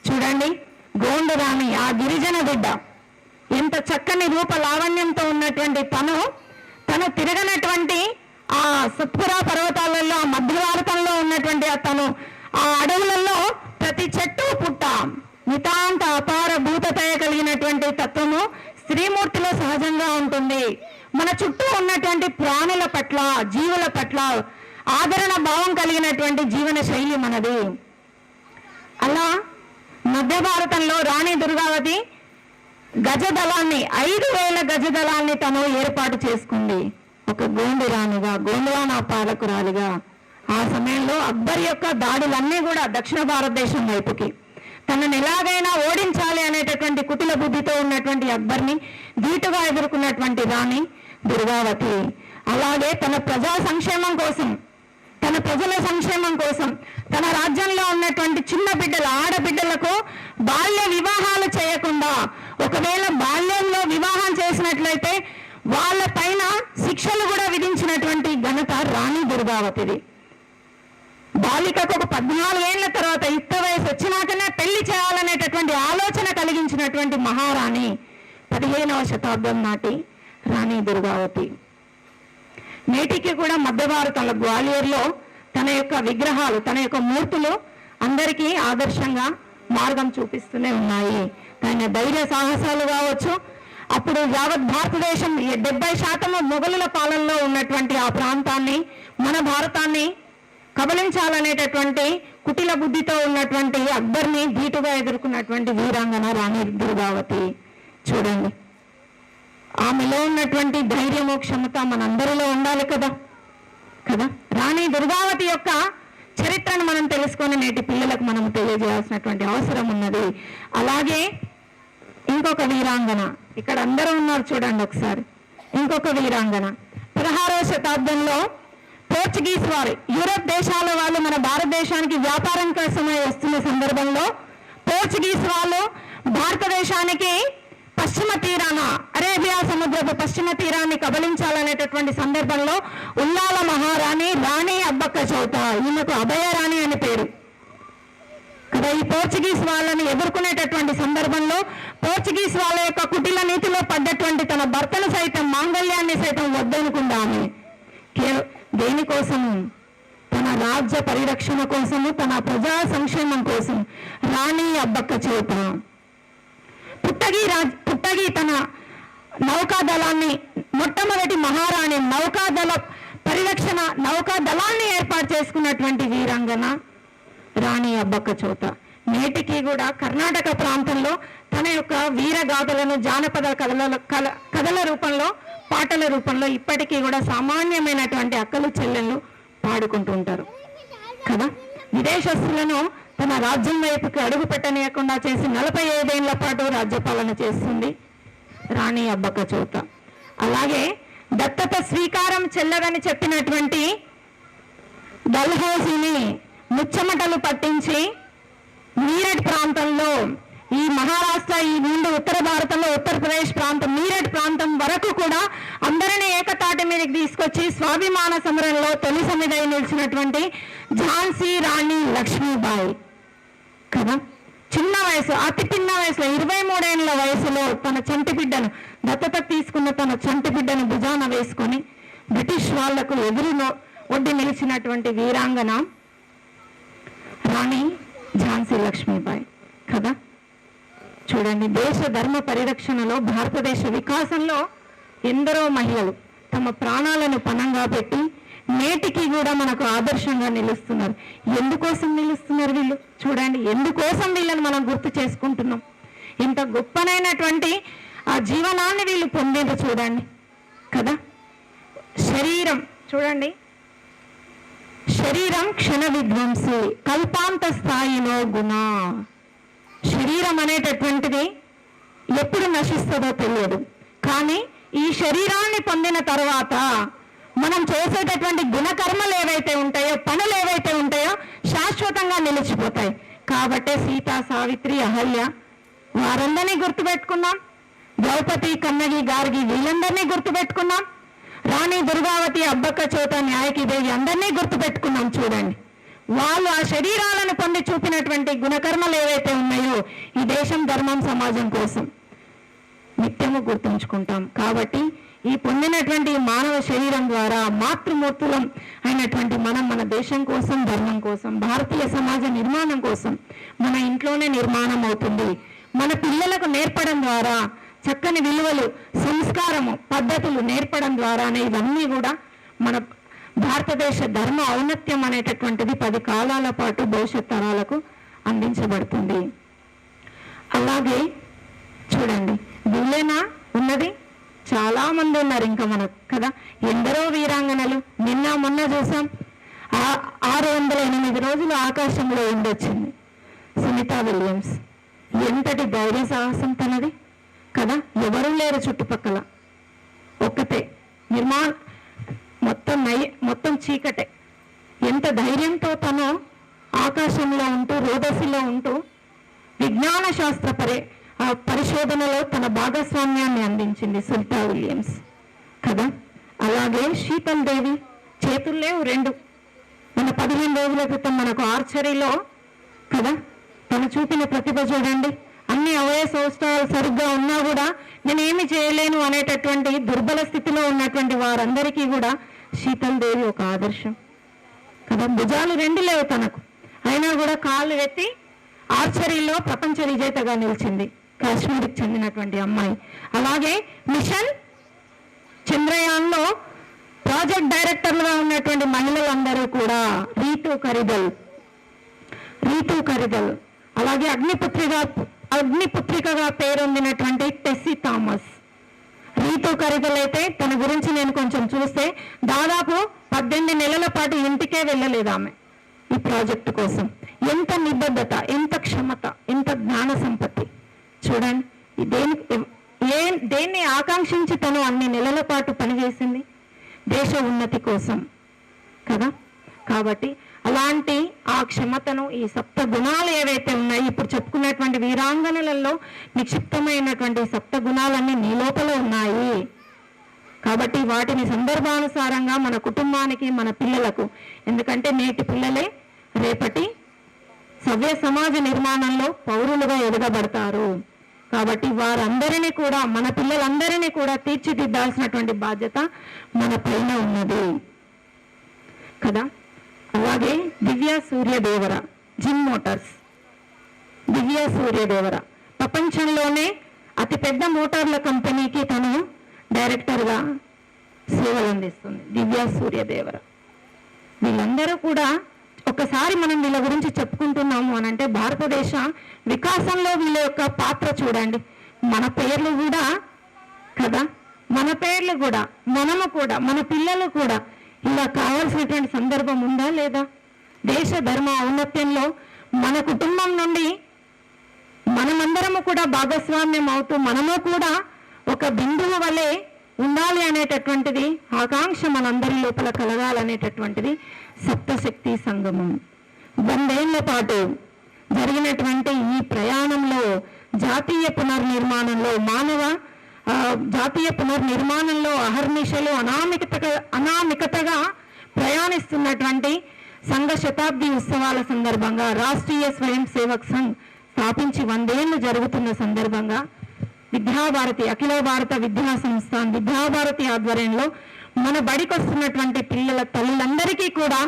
A: చూడండి, గోండు రాణి, ఆ గిరిజన బిడ్డ, ఎంత చక్కని రూప లావణ్యంతో ఉన్నటువంటి తను తిరగనటువంటి ఆ సత్పురా పర్వతాలలో, ఆ మధ్య భారతంలో ఉన్నటువంటి తను ఆ అడవులలో ప్రతి చెట్టు పుట్ట నితాంత అపార భూతతయ కలిగినటువంటి తత్వము స్త్రీమూర్తిలో సహజంగా ఉంటుంది. మన చుట్టూ ఉన్నటువంటి ప్రాణుల పట్ల, జీవుల పట్ల ఆదరణ భావం కలిగినటువంటి జీవన శైలి మనది. అలా మధ్య భారతంలో రాణి దుర్గావతి గజదళాన్ని, 5000 గజదళాన్ని తను ఏర్పాటు చేసుకుంది. ఒక గోండురాణ పాలకురాలిగా. ఆ సమయంలో అక్బర్ యొక్క దాడులన్నీ కూడా దక్షిణ భారతదేశం వైపుకి, తనను ఎలాగైనా ఓడించాలి అనేటటువంటి కుటిల బుద్ధితో ఉన్నటువంటి అక్బర్ని ధీటుగా ఎదుర్కొన్నటువంటి రాణి దుర్గావతి. అలాగే తన ప్రజా సంక్షేమం కోసం
C: తన ప్రజల సంక్షేమం కోసం తన రాజ్యంలో ఉన్నటువంటి చిన్న బిడ్డలు ఆడబిడ్డలకు బాల్య వివాహాలు చేయకుండా, ఒకవేళ బాల్యంలో వివాహం చేసినట్లయితే వాళ్ళ పైన శిక్షలు కూడా విధించినటువంటి ఘనత రాణి దుర్గావతిది. బాలికకు ఒక 14 ఏళ్ల తర్వాత యుక్త వయసు వచ్చినాకనే పెళ్లి చేయాలనేటటువంటి ఆలోచన కలిగించినటువంటి మహారాణి 15వ శతాబ్దం నాటి రాణి దుర్గావతి. నేటికి కూడా మధ్య భారతంలో గ్వాలియర్లో తన యొక్క విగ్రహాలు, తన యొక్క మూర్తులు అందరికీ ఆదర్శంగా మార్గం చూపిస్తూనే ఉన్నాయి. ఆయన ధైర్య సాహసాలు కావచ్చు, అప్పుడు యావత్ భారతదేశం 70% మొఘలుల పాలనలో ఉన్నటువంటి ఆ ప్రాంతాన్ని, మన భారతాన్ని కబలించాలనేటటువంటి కుటిల బుద్ధితో ఉన్నటువంటి అక్బర్ని ధీటుగా ఎదుర్కొన్నటువంటి వీరాంగన రాణి దుర్గావతి. చూడండి, ఆమెలో ఉన్నటువంటి ధైర్యము, క్షమత మనందరిలో ఉండాలి కదా. రాణి దుర్గావతి యొక్క చరిత్రను మనం తెలుసుకొని నేటి పిల్లలకు మనం తెలియజేయాల్సినటువంటి అవసరం ఉన్నది. అలాగే ఇంకొక వీరాంగన ఇక్కడ అందరూ ఉన్నారు చూడండి ఒకసారి. ఇంకొక వీరాంగన 16వ శతాబ్దంలో పోర్చుగీస్ వారు, యూరోప్ దేశాల వాళ్ళు మన భారతదేశానికి వ్యాపారం కోసమై వస్తున్న సందర్భంలో పోర్చుగీస్ వాళ్ళు భారతదేశానికి పశ్చిమ తీరాన, అరేబియా సముద్రపు పశ్చిమ తీరాన్ని కబలించాలనేటటువంటి సందర్భంలో ఉల్లాల మహారాణి రాణి అబ్బక్క చౌత, ఈమెకు అభయరాణి అని పేరు కదా. ఈ పోర్చుగీస్ వాళ్ళని ఎదుర్కొనేటటువంటి సందర్భంలో పోర్చుగీస్ వాళ్ళ యొక్క కుటిల నీతిలో పడ్డటువంటి తన భర్తను సైతం, మాంగళ్యాన్ని సైతం వద్దనుకుందా ఆమె. దేనికోసము? తన రాజ్య పరిరక్షణ కోసము, తన ప్రజా సంక్షేమం కోసం రాణి అబ్బక్క చౌత పుట్టగి తన నౌకాదళాన్ని, మొట్టమొదటి మహారాణి నౌకాదళ పరిరక్షణ నౌకాదళాన్ని ఏర్పాటు చేసుకున్నటువంటి వీరాంగన రాణి అబ్బక్క చౌత. నేటికి కూడా కర్ణాటక ప్రాంతంలో తన యొక్క వీరగాథలను జానపద కథల రూపంలో, పాటల రూపంలో ఇప్పటికీ కూడా సామాన్యమైనటువంటి అక్కలు చెల్లెళ్ళు పాడుకుంటూ ఉంటారు కదా. విదేశస్తులను తన రాజ్యం వైపుకి అడుగు పెట్టనీయకుండా చేసి 45 ఏళ్ల పాటు రాజ్యపాలన చేస్తుంది రాణి అబ్బక్క చౌత. అలాగే దత్తత స్వీకారం చెల్లదని చెప్పినటువంటి డల్హౌసీని ముచ్చమటలు పట్టించి మీరట్ ప్రాంతంలో, ఈ మహారాష్ట్ర, ఈ నుండి ఉత్తర భారతంలో ఉత్తరప్రదేశ్ ప్రాంతం, మీరట్ ప్రాంతం వరకు కూడా అందరినీ ఏకతాటి మీదకి తీసుకొచ్చి స్వాభిమాన సమరంలో తొలి సమిధై నిలిచినటువంటి ఝాన్సీ రాణి లక్ష్మీబాయి కదా. చిన్న వయసు, అతి చిన్న వయసులో 23 ఏళ్ల వయసులో తన చంటి బిడ్డను, దత్తత తీసుకున్న తన చంటి బిడ్డను భుజాన వేసుకొని బ్రిటిష్ వాళ్లకు ఎదురులో ఒడ్డి నిలిచినటువంటి వీరాంగన రాణి ఝాన్సీ లక్ష్మీబాయి కదా. చూడండి, దేశ ధర్మ పరిరక్షణలో, భారతదేశ వికాసంలో ఎందరో మహిళలు తమ ప్రాణాలను పణంగా పెట్టి నేటికి కూడా మనకు ఆదర్శంగా నిలుస్తున్నారు. ఎందుకోసం నిలుస్తున్నారు వీళ్ళు? చూడండి, ఎందుకోసం వీళ్ళని మనం గుర్తు చేసుకుంటున్నాం. ఇంత గొప్పనైనటువంటి ఆ జీవనాన్ని వీళ్ళు పొందేది చూడండి కదా. శరీరం చూడండి, శరీరం క్షణ విధ్వంసి కల్పాంత స్థాయిలో గుణ. శరీరం అనేటటువంటిది ఎప్పుడు నశిస్తుందో తెలియదు, కానీ ఈ శరీరాన్ని పొందిన తర్వాత మనం చేసేటటువంటి గుణకర్మలు ఏవైతే ఉంటాయో, పనులు ఏవైతే ఉంటాయో శాశ్వతంగా నిలిచిపోతాయి. కాబట్టే సీత, సావిత్రి, అహల్య వారందరినీ గుర్తుపెట్టుకున్నాం. ద్రౌపది, కన్నగి, గార్గి వీళ్ళందరినీ గుర్తుపెట్టుకున్నాం. రాణి దుర్గావతి, అబ్బక్క చౌత, న్యాయకి దేవి అందరినీ గుర్తుపెట్టుకున్నాం. చూడండి, వాళ్ళు ఆ శరీరాలను పొంది చూపినటువంటి గుణకర్మలు ఏవైతే ఉన్నాయో ఈ దేశం, ధర్మం, సమాజం కోసం నిత్యము గుర్తుంచుకుంటాం. కాబట్టి ఈ పొందినటువంటి మానవ శరీరం ద్వారా మాతృమూర్తులం అయినటువంటి మనం మన దేశం కోసం, ధర్మం కోసం, భారతీయ సమాజ నిర్మాణం కోసం మన ఇంట్లోనే నిర్మాణం అవుతుంది. మన పిల్లలకు నేర్పడం ద్వారా చక్కని విలువలు, సంస్కారము, పద్ధతులు నేర్పడం ద్వారానే ఇవన్నీ కూడా మన భారతదేశ ధర్మ ఔన్నత్యం అనేటటువంటిది 10 కాలాల పాటు భవిష్యత్ తరాలకు అందించబడుతుంది. అలాగే చూడండి, వీళ్ళేనా ఉన్నది? చాలా మంది ఉన్నారు ఇంకా మనకు కదా. ఎందరో వీరాంగనలు. నిన్న మొన్న చూసాం, 608 రోజులు ఆకాశంలో ఉండొచ్చింది సునీతా విలియమ్స్. ఎంతటి ధైర్య సాహసం తనది కదా. ఎవరూ లేరు చుట్టుపక్కల, ఒక్కతే మొత్తం చీకటే. ఎంత ధైర్యంతో తను ఆకాశంలో ఉంటూ రోదసిలో ఉంటూ విజ్ఞాన శాస్త్ర పరిశోధనలో తన భాగస్వామ్యాన్ని అందించింది సునీతా విలియమ్స్ కదా. అలాగే శీతల్ దేవి చేతులు లేవు రెండు. మన 15 రోజుల క్రితం మనకు ఆర్చరీలో కదా తను చూపిన ప్రతిభ చూడండి. అన్ని అవయవ సౌష్ఠవాలు సరిగ్గా ఉన్నా కూడా నేనేమి చేయలేను అనేటటువంటి దుర్బల స్థితిలో ఉన్నటువంటి వారందరికీ కూడా శీతల్ దేవి ఒక ఆదర్శం కదా. భుజాలు 2 లేవు తనకు, అయినా కూడా కాళ్ళు ఎత్తి ఆర్చరీలో ప్రపంచ విజేతగా నిలిచింది, కాశ్మీర్కి చెందినటువంటి అమ్మాయి. అలాగే మిషన్ చంద్రయాన్లో ప్రాజెక్ట్ డైరెక్టర్లుగా ఉన్నటువంటి మహిళలందరూ కూడా రీతూ కరిదల్, అలాగే అగ్నిపుత్రికగా పేరొందినటువంటి టెస్సీ థామస్. రీతూ కరిదల్ అయితే తన గురించి నేను కొంచెం చూస్తే దాదాపు 18 నెలల పాటు ఇంటికే వెళ్ళలేదు ఆమె ఈ ప్రాజెక్టు కోసం. ఎంత నిబద్ధత, ఎంత క్షమత, ఎంత జ్ఞాన సంపత్తి చూడండి. దేన్ని ఆకాంక్షించి తను అన్ని నెలల పాటు పనిచేసింది దేశ ఉన్నతి కోసం కదా. కాబట్టి అలాంటి ఆ క్షమతను, ఈ 7 గుణాలు ఏవైతే ఉన్నాయో ఇప్పుడు చెప్పుకున్నటువంటి వీరాంగనలలో నిక్షిప్తమైనటువంటి 7 గుణాలన్నీ నీ లోపల ఉన్నాయి. కాబట్టి వాటిని సందర్భానుసారంగా మన కుటుంబానికి, మన పిల్లలకు, ఎందుకంటే నేటి పిల్లలే రేపటి సవ్య సమాజ నిర్మాణంలో పౌరులుగా ఎదగబడతారు. కాబట్టి వారందరినీ కూడా, మన పిల్లలందరినీ కూడా తీర్చిదిద్దాల్సినటువంటి బాధ్యత మన పైన ఉన్నది కదా. అలాగే దివ్య సూర్యదేవర, జిమ్ మోటార్స్. దివ్య సూర్యదేవర ప్రపంచంలోనే అతిపెద్ద మోటార్ల కంపెనీకి తను డైరెక్టర్గా సేవలు అందిస్తుంది. దివ్య సూర్యదేవర వీళ్ళందరూ కూడా ఒకసారి మనం వీళ్ళ గురించి చెప్పుకుంటున్నాము అని అంటే భారతదేశ వికాసంలో వీళ్ళ యొక్క పాత్ర చూడండి. మన పేర్లు కూడా కదా, మన పేర్లు కూడా, మనము కూడా, మన పిల్లలు కూడా ఇలా కావాల్సినటువంటి సందర్భం ఉందా లేదా? దేశ ధర్మ ఔన్నత్యంలో మన కుటుంబం నుండి మనమందరము కూడా భాగస్వామ్యం అవుతూ మనము కూడా ఒక బిందువు వలె ఉండాలి అనేటటువంటిది ఆకాంక్ష మనందరి లోపల కలగాలనేటటువంటిది సప్తశక్తి సంగమం. 100 ఏళ్ల పాటు జరిగినటువంటి ఈ ప్రయాణంలో జాతీయ పునర్నిర్మాణంలో అహర్నిశలు అనామికతగా ప్రయాణిస్తున్నటువంటి సంఘ శతాబ్ది ఉత్సవాల సందర్భంగా రాష్ట్రీయ స్వయం సేవక్ సంఘ్ స్థాపించి 100 ఏళ్లు జరుగుతున్న సందర్భంగా విద్యాభారతి, అఖిల భారత విద్యా సంస్థాన్ విద్యాభారతి ఆధ్వర్యంలో మన బడికి వస్తున్నటువంటి పిల్లల తల్లులందరికీ కూడా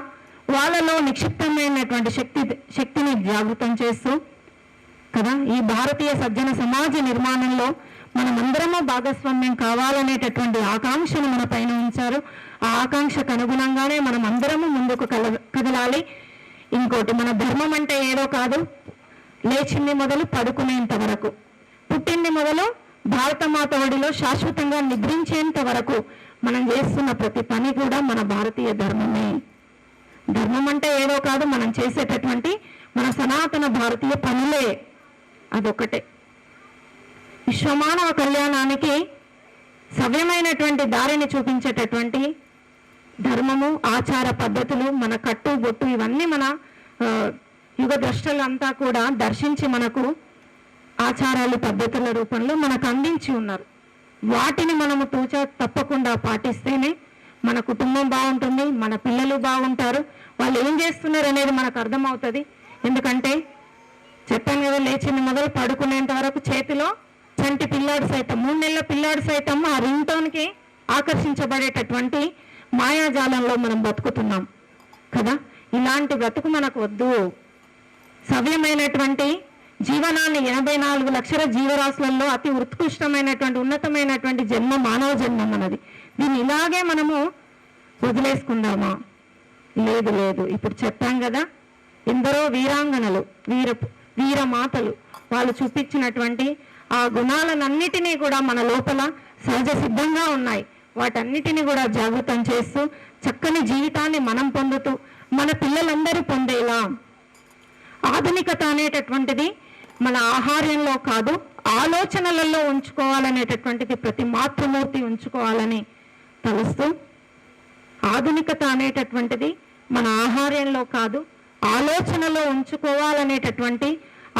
C: వాళ్ళలో నిక్షిప్తమైనటువంటి శక్తిని జాగృతం చేస్తూ కదా ఈ భారతీయ సజ్జన సమాజ నిర్మాణంలో మనమందరము భాగస్వామ్యం కావాలనేటటువంటి ఆకాంక్షను మన పైన ఉంచారు. ఆ ఆకాంక్షకు అనుగుణంగానే మనం అందరము ముందుకు కదలాలి. ఇంకోటి, మన ధర్మం అంటే ఏదో కాదు, లేచింది మొదలు పడుకునేంత వరకు, పుట్టింది మొదలు భారతమాత ఒడిలో శాశ్వతంగా నిద్రించేంత వరకు మనం చేస్తున్న ప్రతి పని కూడా మన భారతీయ ధర్మమే. ధర్మం అంటే ఏదో కాదు, మనం చేసేటటువంటి మన సనాతన భారతీయ పనులే. అదొకటే. విశ్వమానవ కళ్యాణానికి సవ్యమైనటువంటి దారిని చూపించేటటువంటి ధర్మము, ఆచార పద్ధతులు, మన కట్టు బొట్టు ఇవన్నీ మన యుగ ద్రష్టలంతా కూడా దర్శించి మనకు ఆచారాలు పద్ధతుల రూపంలో మనకు అందించి ఉన్నారు. వాటిని మనము తప్పకుండా పాటిస్తేనే మన కుటుంబం బాగుంటుంది, మన పిల్లలు బాగుంటారు. వాళ్ళు ఏం చేస్తున్నారు అనేది మనకు అర్థమవుతుంది. ఎందుకంటే చెప్పాను కదా, లేచిన మొదలు పడుకునేంత వరకు చేతిలో చంటి పిల్లాడు సైతం, 3 నెలల పిల్లాడు సైతం ఆ రింగ్టోన్కి ఆకర్షించబడేటటువంటి మాయాజాలంలో మనం బతుకుతున్నాం కదా. ఇలాంటి బ్రతుకు మనకు వద్దు. సవ్యమైనటువంటి జీవనాన్ని 84 లక్షల జీవరాశులలో అతి ఉత్కృష్టమైనటువంటి ఉన్నతమైనటువంటి జన్మ మానవ జన్మ మనది. దీన్ని ఇలాగే మనము వదిలేసుకుందామా? లేదు లేదు. ఇప్పుడు చెప్పాం కదా, ఎందరో వీరాంగనలు, వీరమాతలు వాళ్ళు చూపించినటువంటి ఆ గుణాలన్నిటినీ కూడా మన లోపల సహజ సిద్ధంగా ఉన్నాయి. వాటన్నిటిని కూడా జాగృతం చేస్తూ చక్కని జీవితాన్ని మనం పొందుతూ మన పిల్లలందరూ పొందేలా ఆధునికత అనేటటువంటిది మన ఆహార్యంలో కాదు, ఆలోచనలలో ఉంచుకోవాలనేటటువంటిది ప్రతి మాతృమూర్తి ఉంచుకోవాలని తలుస్తూ, ఆధునికత అనేటటువంటిది మన ఆహార్యంలో కాదు ఆలోచనలో ఉంచుకోవాలనేటటువంటి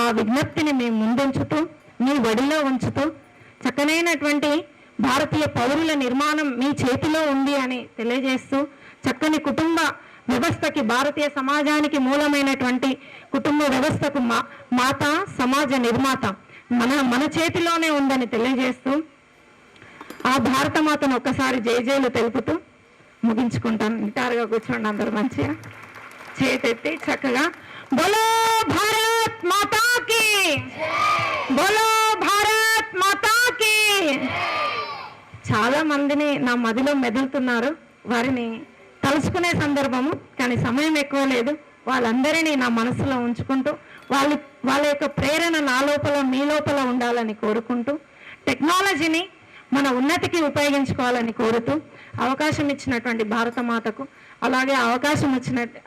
C: ఆ విజ్ఞప్తిని మేము ముందుంచుతూ మీ వడిలో ఉంచుతూ చక్కనైనటువంటి భారతీయ పౌరుల నిర్మాణం మీ చేతిలో ఉంది అని తెలియజేస్తూ చక్కని కుటుంబ వ్యవస్థకి భారతీయ సమాజానికి మూలమైనటువంటి కుటుంబ వ్యవస్థకు మాత సమాజ నిర్మాత మన చేతిలోనే ఉందని తెలియజేస్తూ ఆ భారత మాతను ఒక్కసారి జయజయలు తెలుపుతూ ముగించుకుంటాను. నిటారుగా కూర్చోండి అందరూ మంచిగా చేతెత్తి చక్కగా బోలో భారత్ మాతాకి, బోలో భారత్ మాతాకి. చాలా మందిని నా మదిలో మెదులుతున్నారు, వారిని తలుచుకునే సందర్భము, కానీ సమయం ఎక్కువ లేదు. వాళ్ళందరినీ నా మనసులో ఉంచుకుంటూ వాళ్ళ యొక్క ప్రేరణ నా లోపల మీ లోపల ఉండాలని కోరుకుంటూ టెక్నాలజీని మన ఉన్నతికి ఉపయోగించుకోవాలని కోరుతూ అవకాశం ఇచ్చినటువంటి భారతమాతకు, అలాగే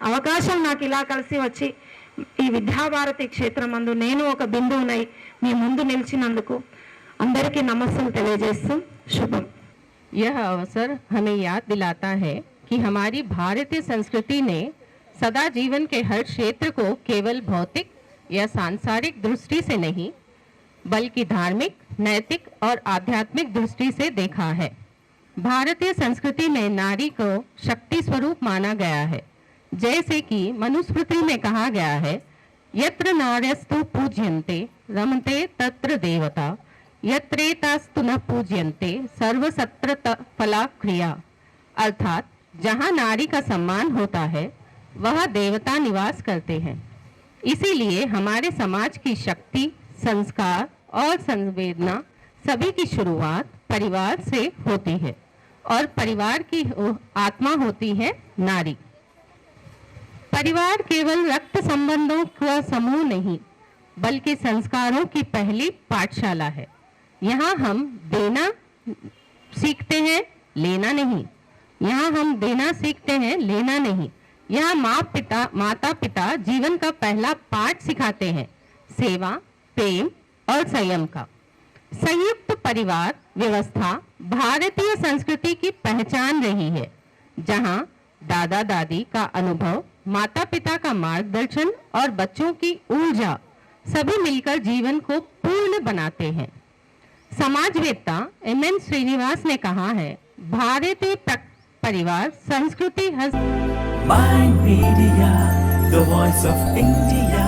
C: అవకాశం నాకు ఇలా కలిసి వచ్చి ఈ విద్యాభారతి క్షేత్రమందు నేను ఒక బిందువునై మీ ముందు నిలిచినందుకు అందరికీ నమస్సులు తెలియజేస్తూ శుభం.
D: यह अवसर हमें याद दिलाता है कि हमारी भारतीय संस्कृति ने सदा जीवन के हर क्षेत्र को केवल भौतिक या सांसारिक दृष्टि से नहीं बल्कि धार्मिक, नैतिक और आध्यात्मिक दृष्टि से देखा है। भारतीय संस्कृति में नारी को शक्ति स्वरूप माना गया है, जैसे कि मनुस्मृति में कहा गया है, यत्र नार्यस्तु पूज्यन्ते रमते तत्र देवता, यत्रेतास्तु न पूज्यन्ते सर्वसत्र फला क्रिया। अर्थात जहाँ नारी का सम्मान होता है वह देवता निवास करते हैं। इसीलिए हमारे समाज की शक्ति, संस्कार और संवेदना सभी की शुरुआत परिवार से होती है और परिवार की आत्मा होती है नारी। परिवार केवल रक्त संबंधों का समूह नहीं बल्कि संस्कारों की पहली पाठशाला है। यहाँ हम देना सीखते हैं, लेना नहीं। यहाँ हम देना सीखते हैं, लेना नहीं। यहाँ माता पिता जीवन का पहला पाठ सिखाते हैं, सेवा, प्रेम और संयम का। संयुक्त परिवार व्यवस्था भारतीय संस्कृति की पहचान रही है, जहाँ दादा दादी का अनुभव, माता पिता का मार्गदर्शन और बच्चों की ऊर्जा सभी मिलकर जीवन को पूर्ण बनाते हैं। समाजवेत्ता M.N. श्रीनिवास ने कहा है, भारतीय परिवार संस्कृति
E: Mind Media, the voice of India.